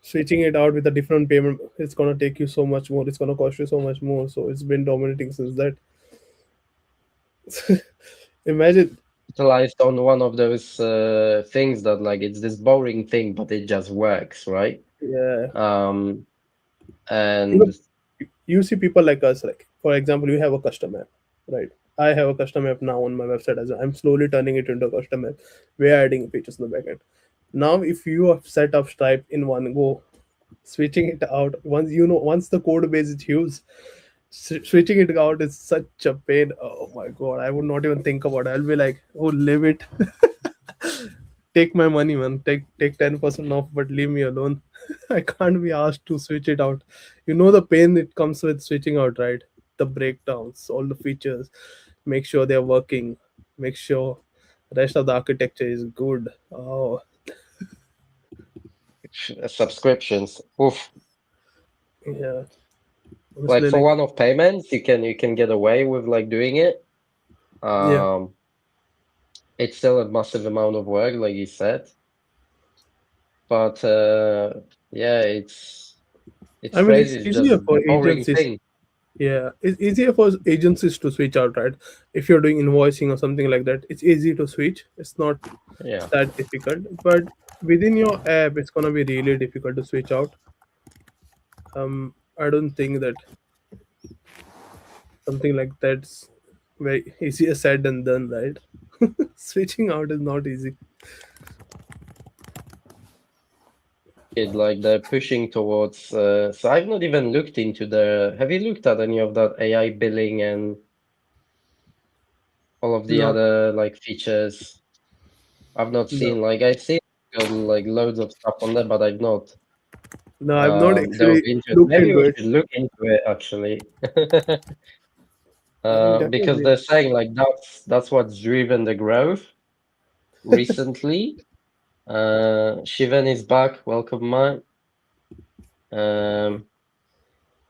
switching it out with a different payment, it's gonna take you so much more. It's gonna cost you so much more. So it's been dominating since that. Imagine, Capitalized on one of those things that like it's this boring thing, but it just works, right? yeah. Um, You know, and you see people like us, like for example, you have a custom app, right? I have a custom app now on my website as I'm slowly turning it into a custom app. We're adding features in the backend. Now, if you have set up Stripe in one go, switching it out once the code base is huge, switching it out is such a pain. Oh my god, I would not even think about it. I'll be like, oh, leave it. Take my money, man. Take 10% off, but leave me alone. I can't be asked to switch it out. You know the pain it comes with switching out, right? The breakdowns, all the features. Make sure they're working. Make sure rest of the architecture is good. Oh, subscriptions. Oof. yeah. Like Honestly, for like, one-off payments, you can get away with like doing it. yeah. Um, it's still a massive amount of work, like you said. But yeah, it's I mean, it's crazy. It's just easier the for boring agencies. thing. Yeah, it's easier for agencies to switch out, right? If you're doing invoicing or something like that, it's easy to switch. It's not Yeah. that difficult. But within your app, it's gonna be really difficult to switch out. I don't think that something like that's very easier said than done, right? Switching out is not easy. Like they're pushing towards. So I've not even looked into the. Have you looked at any of that AI billing and all of the No, other like features? I've not no, seen like I've seen like loads of stuff on there, but I've not no. I've not delved actually into it. looked Maybe into we it. should look into it actually. Because Definitely. they're saying like that's what's driven the growth recently. Shivan is back. Welcome, Mike. Um,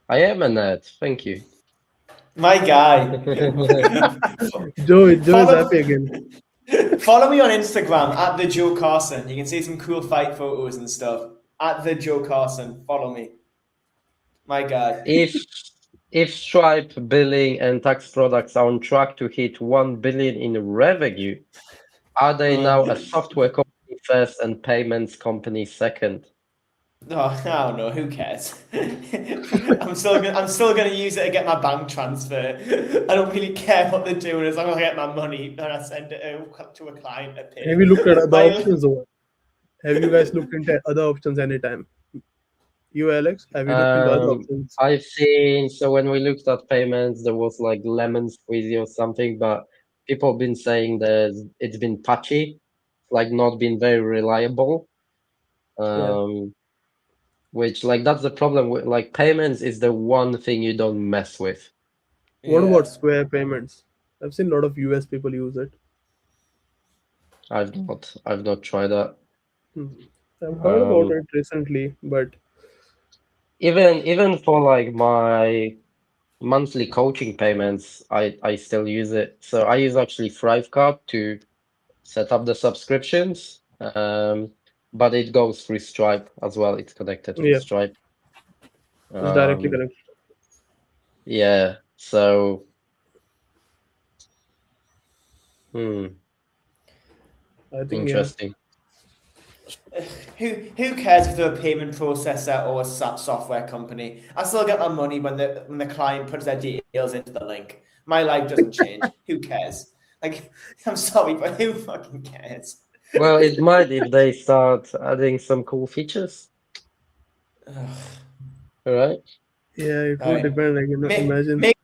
I am a nerd. Thank you. My guy. Joe is follow, happy again. follow me on Instagram at the Joe Carson. You can see some cool fight photos and stuff. At the Joe Carson. Follow me. My guy. If Stripe billing and tax products are on track to hit 1 billion in revenue, are they now a software company first and payments company second? No, I don't know. Who cares? I'm still gonna use it to get my bank transfer. I don't really care what they're doing as long as I get my money and I send it to a client to Have you pay. looked at other My options or what? Have you guys looked into other options anytime? You, Alex, have you looked into other options? I've seen, so when we looked at payments, there was like lemon squeezy or something, but people have been saying it's been patchy, like not been very reliable. Yeah. Which like that's the problem with like payments is the one thing you don't mess with. What yeah. about Square payments? I've seen a lot of US people use it. I've not tried that. Hmm. I've heard about Um, it recently, but even for like my monthly coaching payments, I still use it. So I use actually Thrivecard to set up the subscriptions. But it goes through Stripe as well. It's connected through yeah, Stripe. it's directly Um, connected. yeah. So, hmm, I think yeah. interesting. Who cares if they're a payment processor or a software company? I still get my money when the client puts their details into the link. My life doesn't change. Who cares? Like, I'm sorry, but who fucking cares? Well, it might if they start adding some cool features. All right. Yeah, it All would right. depend. Like, Make, imagine. make,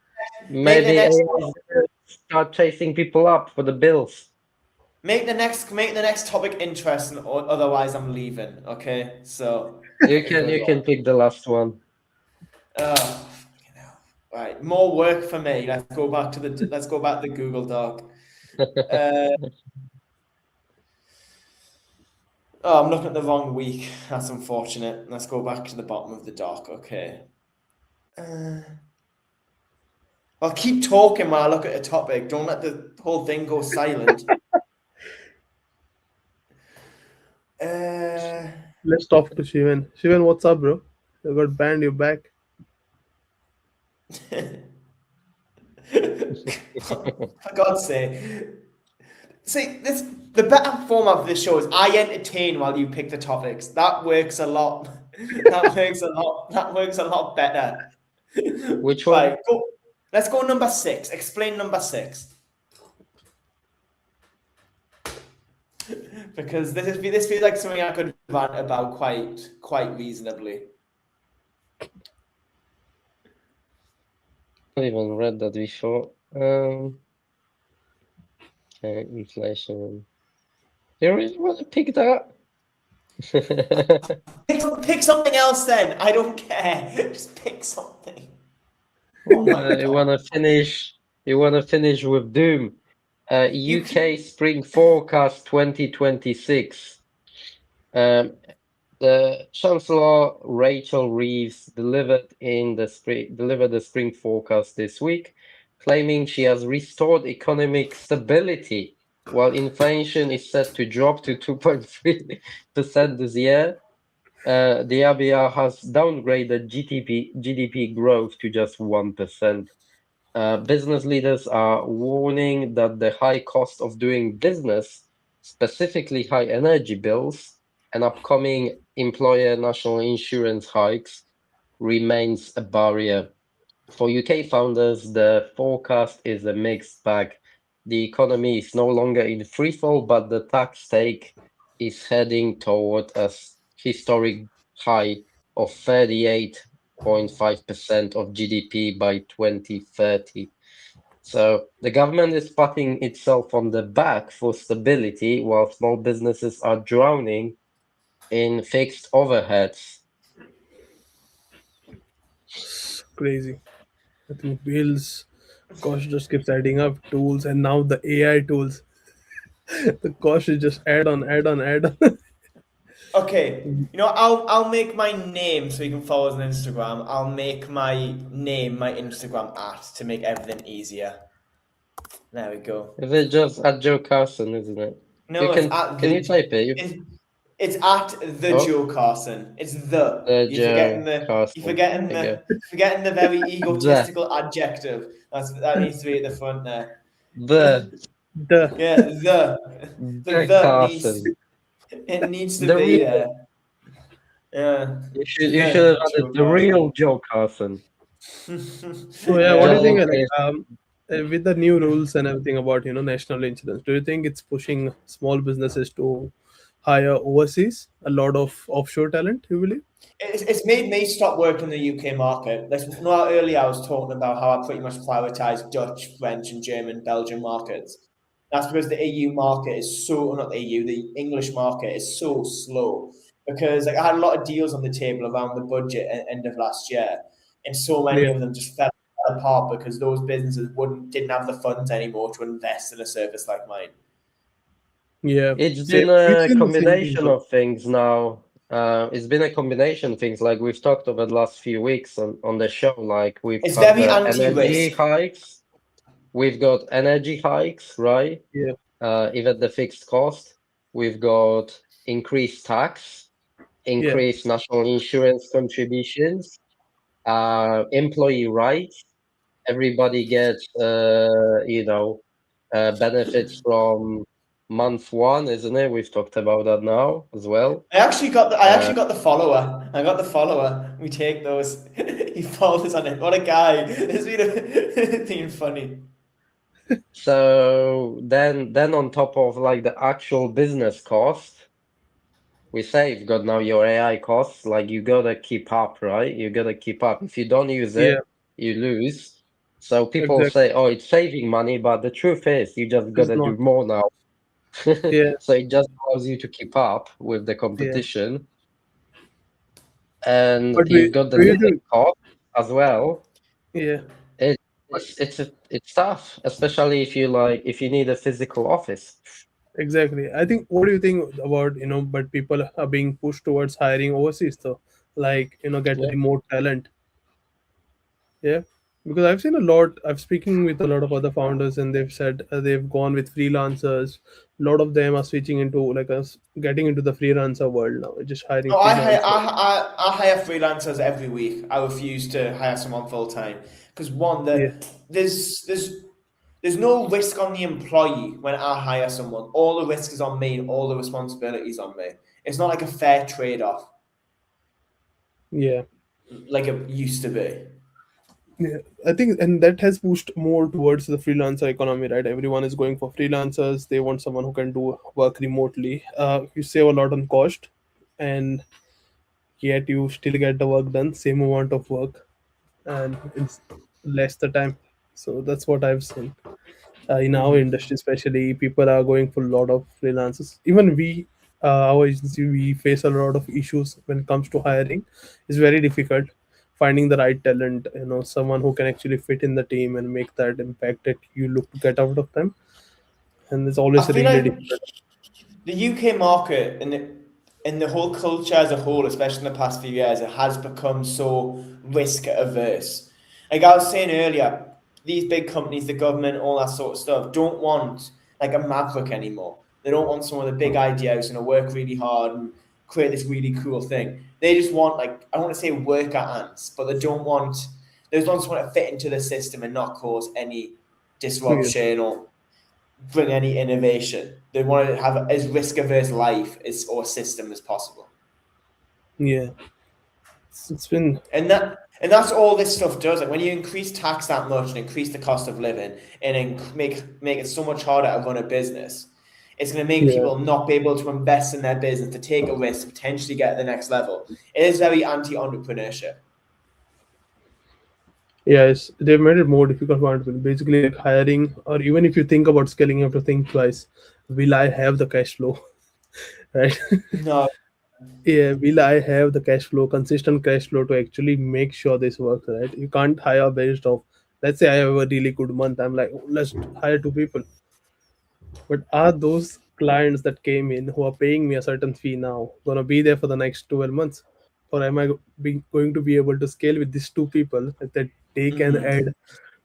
make the Maybe next AI is gonna start chasing people up for the bills. make the next topic interesting, or otherwise I'm leaving. Okay, so You can good you can luck. pick the last one. Oh, fucking hell. Right, more work for me. Let's go back to the Google Doc. Oh, I'm looking at the wrong week. That's unfortunate. Let's go back to the bottom of the doc. Okay. I'll keep talking while I look at a topic. Don't let the whole thing go silent. Uh, Let's talk to Shivan. Shivan, what's up, bro? You got banned. You're back. for God's sake. See, the better format of this show is I entertain while you pick the topics. That works a lot. That works a lot better. Which one? Right, go. Let's go number 6. Explain number 6. Because this feels like something I could rant about quite reasonably. I haven't even read that before. Okay, inflation. You really want to pick that? Pick something else then. I don't care. Just pick something. Oh my You God. wanna finish? You wanna finish with Doom? UK Spring Forecast 2026. The Chancellor Rachel Reeves delivered the spring forecast this week, claiming she has restored economic stability while inflation is set to drop to 2.3% this year. The RBR has downgraded GDP growth to just 1%. Business leaders are warning that the high cost of doing business, specifically high energy bills, and upcoming employer national insurance hikes remains a barrier. For UK founders, the forecast is a mixed bag. The economy is no longer in freefall, but the tax take is heading toward a historic high of 38.5% of GDP by 2030. So the government is patting itself on the back for stability, while small businesses are drowning in fixed overheads. It's crazy. I think bills cost just keeps adding up. Tools and now the AI tools. The cost is just add on, add on, add on. Okay, I'll make my name so you can follow us on Instagram. I'll make my name my Instagram @ to make everything easier. There we go. Is it just at Joe Carson, isn't it? No, You it's can at can the. you type it? It's at the Oh, Joe Carson. It's the. You're forgetting Joe the. You're Carson. forgetting There you the. go. Forgetting the very The egotistical adjective. That needs to be at the front there. the The Yeah, the needs. Carson. It needs to The be real. there. Yeah, You should have added Joe the Carson. real Joe Carson. So yeah, what do you Yeah. think? Just in Like, case. with the new rules and everything about national insurance, do you think it's pushing small businesses to hire overseas a lot of offshore talent? You believe? It's made me stop working in the UK market. Like, earlier I was talking about how I pretty much prioritize Dutch, French, and German, Belgian markets. That's because the EU market is so, not the EU, the English market is so slow. Because like I had a lot of deals on the table around the budget at end of last year, and so many Yeah, of them just fell apart because those businesses didn't have the funds anymore to invest in a service like mine. yeah. It's Same. been We've a seen the same thing. combination of things now. It's been a combination of things like we've talked over the last few weeks on the show. Like we've It's got very the energy anti-risk. hikes, we've got energy hikes, right? Yeah, Even the fixed cost. We've got increased tax, yeah, increased national insurance contributions, employee rights. Everybody gets, benefits from month one, isn't it? We've talked about that now as well. I Uh, actually got the follower. I got the follower. We take those. He follows on it. What a guy! It's been funny. so then on top of like the actual business cost, we say you've got now your AI costs. Like you gotta keep up, right? You gotta keep up. If you don't use yeah. it, you lose. So people Exactly. say, "Oh, it's saving money," but the truth is, you just It's gotta not. do more now. Yeah, So it just allows you to keep up with the yeah. competition, and But you've got the do you living think? cost as well. Yeah. It, But it's tough, especially if you need a physical office. exactly. I think. What do you think about But people are being pushed towards hiring overseas, though. Like get Yeah. remote talent. Yeah, because I've seen a lot. I'm speaking with a lot of other founders, and they've said they've gone with freelancers. A lot of them are switching into like us, getting into the freelancer world now, just hiring No, freelancers. I hire freelancers every week. I refuse to hire someone full time because one, Yeah, there's no risk on the employee when I hire someone. All the risk is on me, and all the responsibility is on me. It's not like a fair trade off yeah, like it used to be. yeah. I think, and that has pushed more towards the freelancer economy, right? Everyone is going for freelancers. They want someone who can do work remotely. You save a lot on cost, and yet you still get the work done, same amount of work, and it's less the time. So that's what I've seen. In our Mm-hmm. industry, especially, people are going for a lot of freelancers. Even we, our agency, we face a lot of issues when it comes to hiring. It's very difficult finding the right talent. Someone who can actually fit in the team and make that impact that you look to get out of them. And it's I always feel really like difficult. the UK market and the whole culture as a whole, especially in the past few years, it has become so risk averse. Like I was saying earlier, these big companies, the government, all that sort of stuff, don't want like a maverick anymore. They don't want someone with a big idea who's going to work really hard and create this really cool thing. They just want, like, I don't want to say worker ants, but they just want to fit into the system and not cause any disruption or bring any innovation. They want to have as risk averse life or system as possible. Yeah, it's been And that's all this stuff does. Like when you increase tax that much and increase the cost of living and make it so much harder to run a business, it's going to make people not be able to invest in their business, to take a risk, potentially get to the next level. It is very anti-entrepreneurship. Yes, they've made it more difficult for entrepreneurs. Basically, like hiring, or even if you think about scaling, you have to think twice. Will I have the cash flow? Right? No. Yeah, will I have the cash flow, consistent cash flow to actually make sure this works, right? You can't hire based off, let's say I have a really good month. I'm like, "Oh, let's hire two people." But are those clients that came in who are paying me a certain fee now gonna be there for the next 12 months? Or am I going to be able to scale with these two people that they can add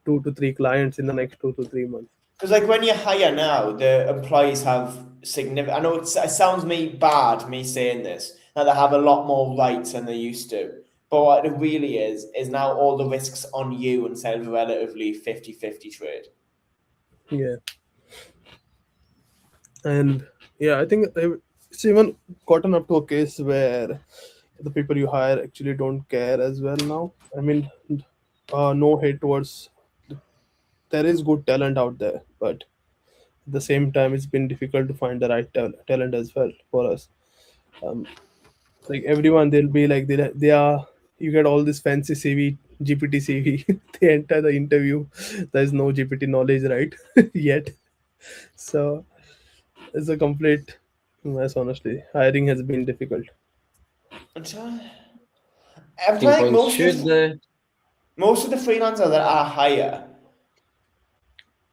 2 to 3 clients in the next 2 to 3 months? Because like when you hire now, the employees have significant. I know it sounds bad me saying this, that they have a lot more rights than they used to. But what it really is now all the risks on you instead of a relatively 50-50 trade. Yeah. And yeah, I think it's even gotten up to a case where the people you hire actually don't care as well now. I mean, no hate towards, there is good talent out there, but at the same time, it's been difficult to find the right talent as well for us. Um, like everyone, they'll be like they are. You get all this fancy CV, GPT CV. They enter the interview. There's no GPT knowledge, right? Yet. So it's a complete mess. Honestly, hiring has been difficult. I'm trying to Think think points should most of the freelancers that I hire.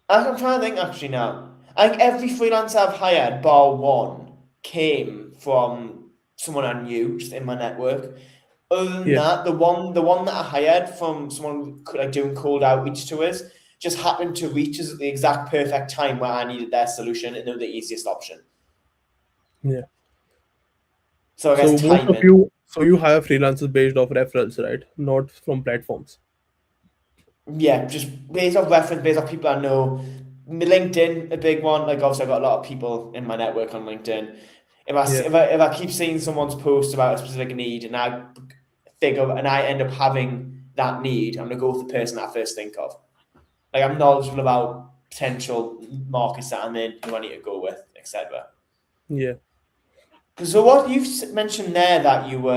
I'm trying to think actually now. I think every freelancer I've hired, bar one, came from someone I knew just in my network. Other than Yeah. that, the one that I hired from someone like doing cold outreach to us just happened to reach us at the exact perfect time where I needed their solution and they were the easiest option. Yeah. So I guess timing. So you hire freelancers based off referrals, right? Not from platforms. Yeah, just based off reference, based off people I know. LinkedIn, a big one. Like obviously, I've got a lot of people in my network on LinkedIn. If I keep seeing someone's post about a specific need and I end up having that need, I'm gonna go with the person that I first think of. Like I'm knowledgeable about potential markets that I'm in, who I need to go with, etc. Yeah. So what you've mentioned there that you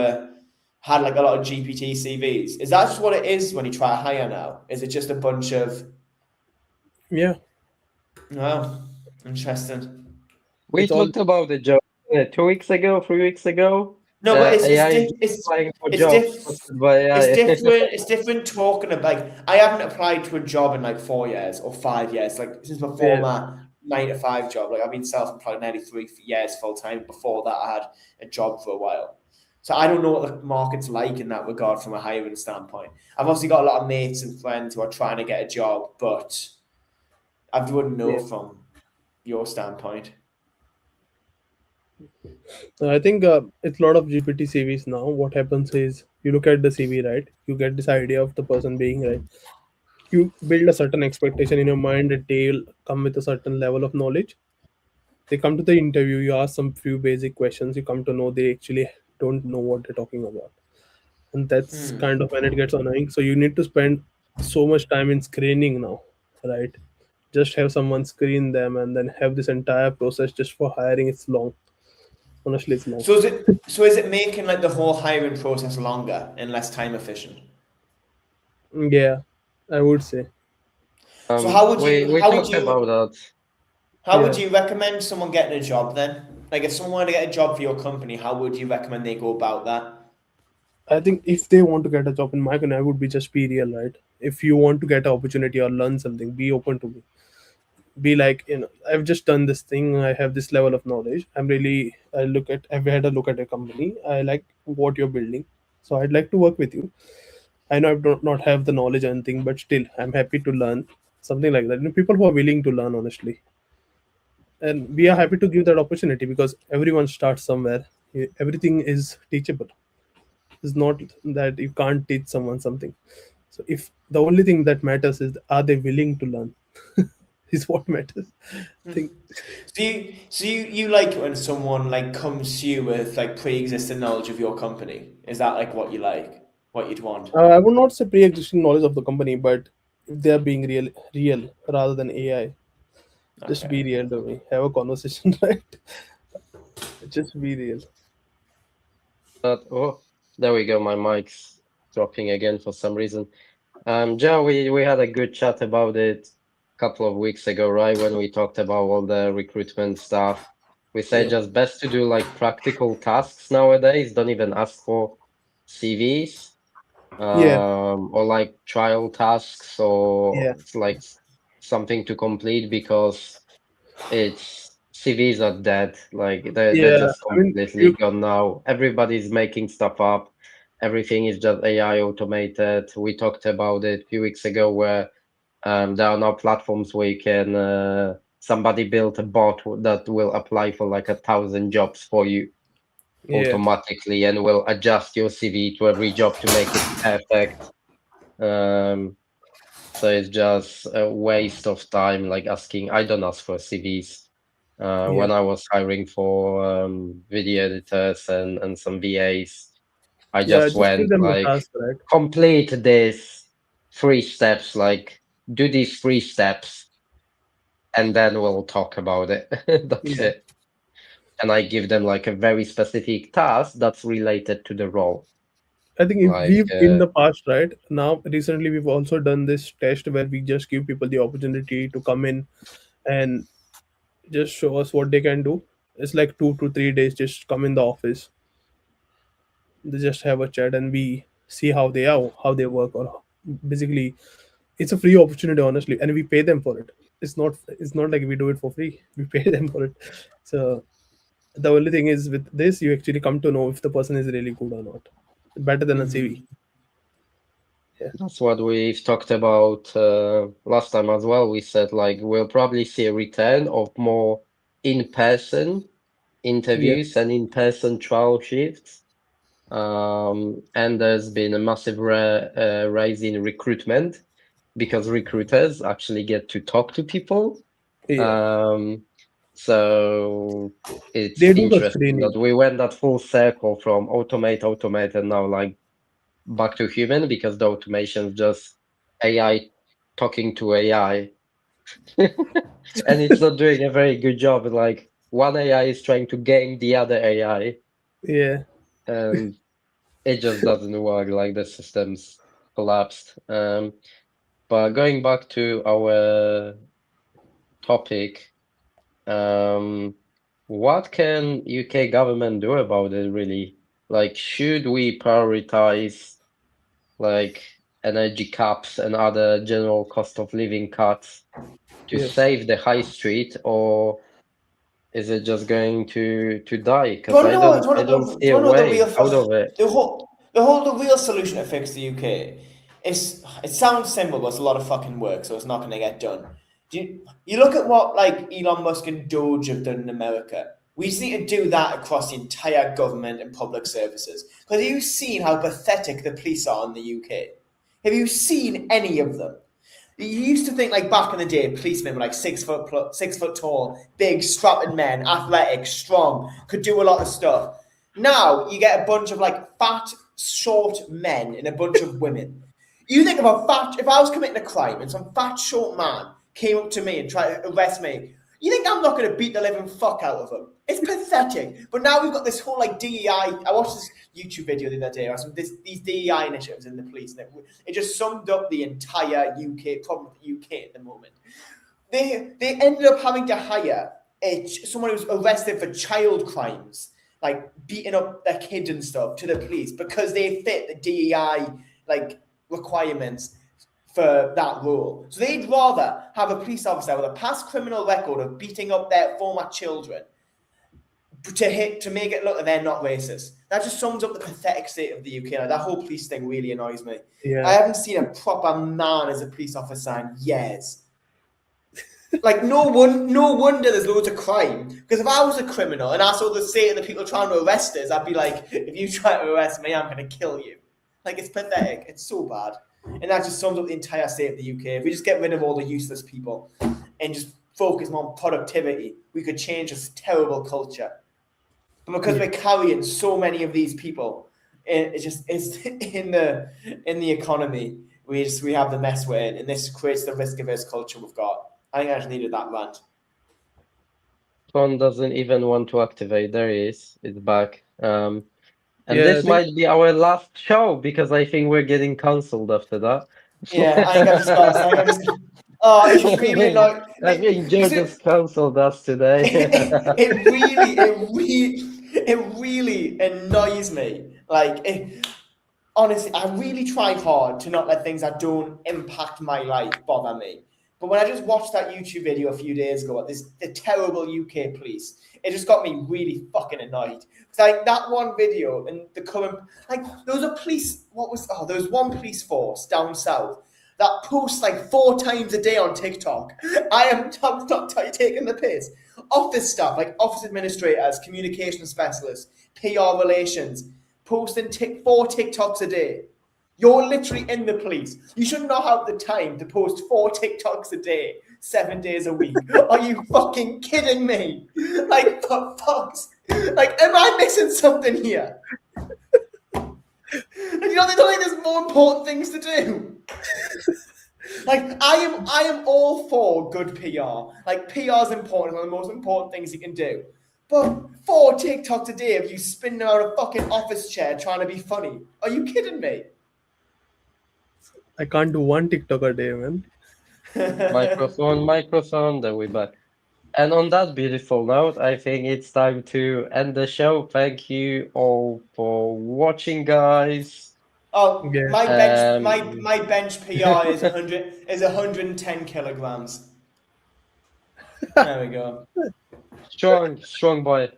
had like a lot of GPT CVs. Is that just what it is when you try to hire now? Is it just a bunch of? Yeah. Wow, interesting. we It's all talked about the job 2 weeks ago, 3 weeks ago. No, but AI applying for it's jobs hosted by AI. different. It's different talking about. Like I haven't applied to a job in like 4 years or 5 years. Like since before my 9 to 5 job. Like I've been self-employed nearly 3 years full time. Before that, I had a job for a while. So I don't know what the market's like in that regard from a hiring standpoint. I've obviously got a lot of mates and friends who are trying to get a job, but I wouldn't know from your standpoint. I think it's a lot of GPT CVs now. What happens is you look at the CV, right? You get this idea of the person being right. You build a certain expectation in your mind that they'll come with a certain level of knowledge. They come to the interview, you ask some few basic questions, you come to know they actually don't know what they're talking about. And that's kind of when it gets annoying. So you need to spend so much time in screening now, right? Just have someone screen them and then have this entire process just for hiring. It's long. Honestly, it's long. So is it making like the whole hiring process longer and less time efficient? Yeah, I would say. So how would we you talked about that. how would you recommend someone getting a job then? Like if someone wanted to get a job for your company, how would you recommend they go about that? I think if they want to get a job in my company, I would be just be real, right? If you want to get an opportunity or learn something, be open to me. Be like, I've just done this thing. I have this level of knowledge. I've had a look at a company. I like what you're building, so I'd like to work with you. I know I don't not have the knowledge or anything, but still, I'm happy to learn something like that. People who are willing to learn, honestly, and we are happy to give that opportunity because everyone starts somewhere. Everything is teachable. It's not that you can't teach someone something. So if the only thing that matters is, are they willing to learn? Is what matters. I think. So you like it when someone like comes to you with like pre-existing knowledge of your company? Is that like what you like? What you'd want? I would not say pre-existing knowledge of the company, but if they are being real rather than AI, just be Okay. real to me. Have a conversation, right? Just be real. But oh, there we go. My mic's dropping again for some reason. Joe, we had a good chat about it a couple of weeks ago, right? When we talked about all the recruitment stuff. We said Yeah. just best to do like practical tasks nowadays. Don't even ask for CVs, Yeah. or like trial tasks or Yeah. it's like something to complete because it's CVs are dead. Like they're Yeah. just I mean, completely you. gone now. Everybody's making stuff up. Everything is just AI automated. We talked about it a few weeks ago where there are now platforms where you can somebody built a bot that will apply for like 1,000 jobs for you Yeah. automatically and will adjust your CV to every job to make it perfect. Um, so it's just a waste of time, like asking. I don't ask for CVs. Yeah. When I was hiring for video editors and some VAs, I Yeah. just Just give went them a like, task, right? complete this 3 steps, like do these 3 steps, and then we'll talk about it. That's Yeah. it. And I give them like a very specific task that's related to the role. I think if Like, we've in the past, right? Now, recently, we've also done this test where we just give people the opportunity to come in and just show us what they can do. It's like 2 to 3 days. Just come in the office. They just have a chat and we see how they work, or basically, it's a free opportunity, honestly, and we pay them for it. It's not like we do it for free. We pay them for it. So the only thing is with this, you actually come to know if the person is really good or not. Better than a CV. Yeah. that's what we've talked about last time as well. We said like we'll probably see a return of more in-person Yeah. interviews and in-person trial shifts. And there's been a massive rise in recruitment because recruiters actually get to talk to people. Yeah. Um, so it's They do the interesting that screening. we went that full circle from automate, and now like back to human because the automation is just AI talking to AI. And it's not doing a very good job. Like one AI is trying to game the other AI, Yeah. and it just doesn't work. Like the system's collapsed. But going back to our topic, what can UK government do about it really? Like, should we prioritize like energy caps and other general cost of living cuts to Yeah. save the high street, or is it just going to die? Do you Because want to know what? Do you I want to don't know? Do see you a want to know the way real out of it. the real solution to fix the UK? It sounds simple, but it's a lot of fucking work, so it's not going to get done. You look at what like Elon Musk and Doge have done in America? We just need to do that across the entire government and public services. Because have you seen how pathetic the police are in the UK? Have you seen any of them? You used to think like back in the day, policemen were like 6 foot tall, big, strapping men, athletic, strong, could do a lot of stuff. Now you get a bunch of like fat, short men and a bunch of women. You think of if I was committing a crime and some fat, short man came up to me and tried to arrest me, you think I'm not going to beat the living fuck out of him? It's pathetic. But now we've got this whole like DEI. I watched this YouTube video the other day about these DEI initiatives in the police, and it just summed up the entire UK problem with the UK at the moment. They ended up having to hire someone who's arrested for child crimes, like beating up their kids and stuff, to the police because they fit the DEI like requirements for that role. So they'd rather have a police officer with a past criminal record of beating up their former children to make it look like they're not racist. That just sums up the pathetic state of the UK. Like, that whole police thing really annoys me. I Yeah. haven't seen a proper man as a police officer in years. Like, no wonder there's loads of crime. Because if I was a criminal and I saw the state of the people trying to arrest us, I'd be like, if you try to arrest me, I'm going to kill you. Like, it's pathetic. It's so bad. And that just sums up the entire state of the UK. If we just get rid of all the useless people and just focus more on productivity, we could change this terrible culture. But because we're carrying so many of these people, it's in the economy. We have the mess we're in, and this creates the risk-averse culture we've got. I think I just needed that rant. One doesn't even want to activate. There he is. It's back. And Yeah, this I think- might be our last show because I think we're getting cancelled after that. Yeah, I think I've just got. Oh, it's really like. I think Joe just cancelled us today. It really annoys me. Like, honestly, I really try hard to not let things that don't impact my life bother me. But when I just watched that YouTube video a few days ago, the terrible UK police, it just got me really fucking annoyed. Because like that one video and the current, like there was there was one police force down south that posts like 4 times a day on TikTok. I'm not taking the piss. Office staff, like office administrators, communication specialists, PR relations, posting 4 TikToks a day. You're literally in the police. You should not have the time to post 4 TikToks a day, 7 days a week. Are you fucking kidding me? Like, for fuck's... Like, am I missing something here? They don't think there's more important things to do. Like, I am all for good PR. Like, PR is important. One of the most important things you can do. But 4 TikToks a day of you spinning around a fucking office chair trying to be funny. Are you kidding me? I can't do 1 TikTok a day, man. Microphone, then we're back. And on that beautiful note, I think it's time to end the show. Thank you all for watching, guys. Oh, Yeah. my bench PR is 110 kilograms. There we go. Strong boy.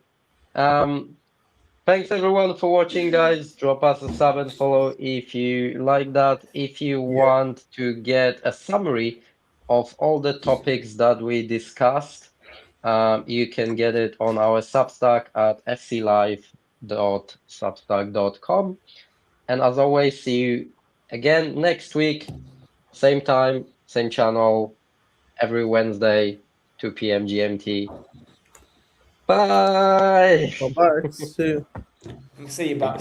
Thanks everyone for watching, guys. Drop us a sub and follow if you like that. If you want to get a summary of all the topics that we discussed, you can get it on our Substack at fclive.substack.com. And as always, see you again next week, same time, same channel, every Wednesday, 2 p.m. GMT. Bye. Bye-bye. See you. See you, bro.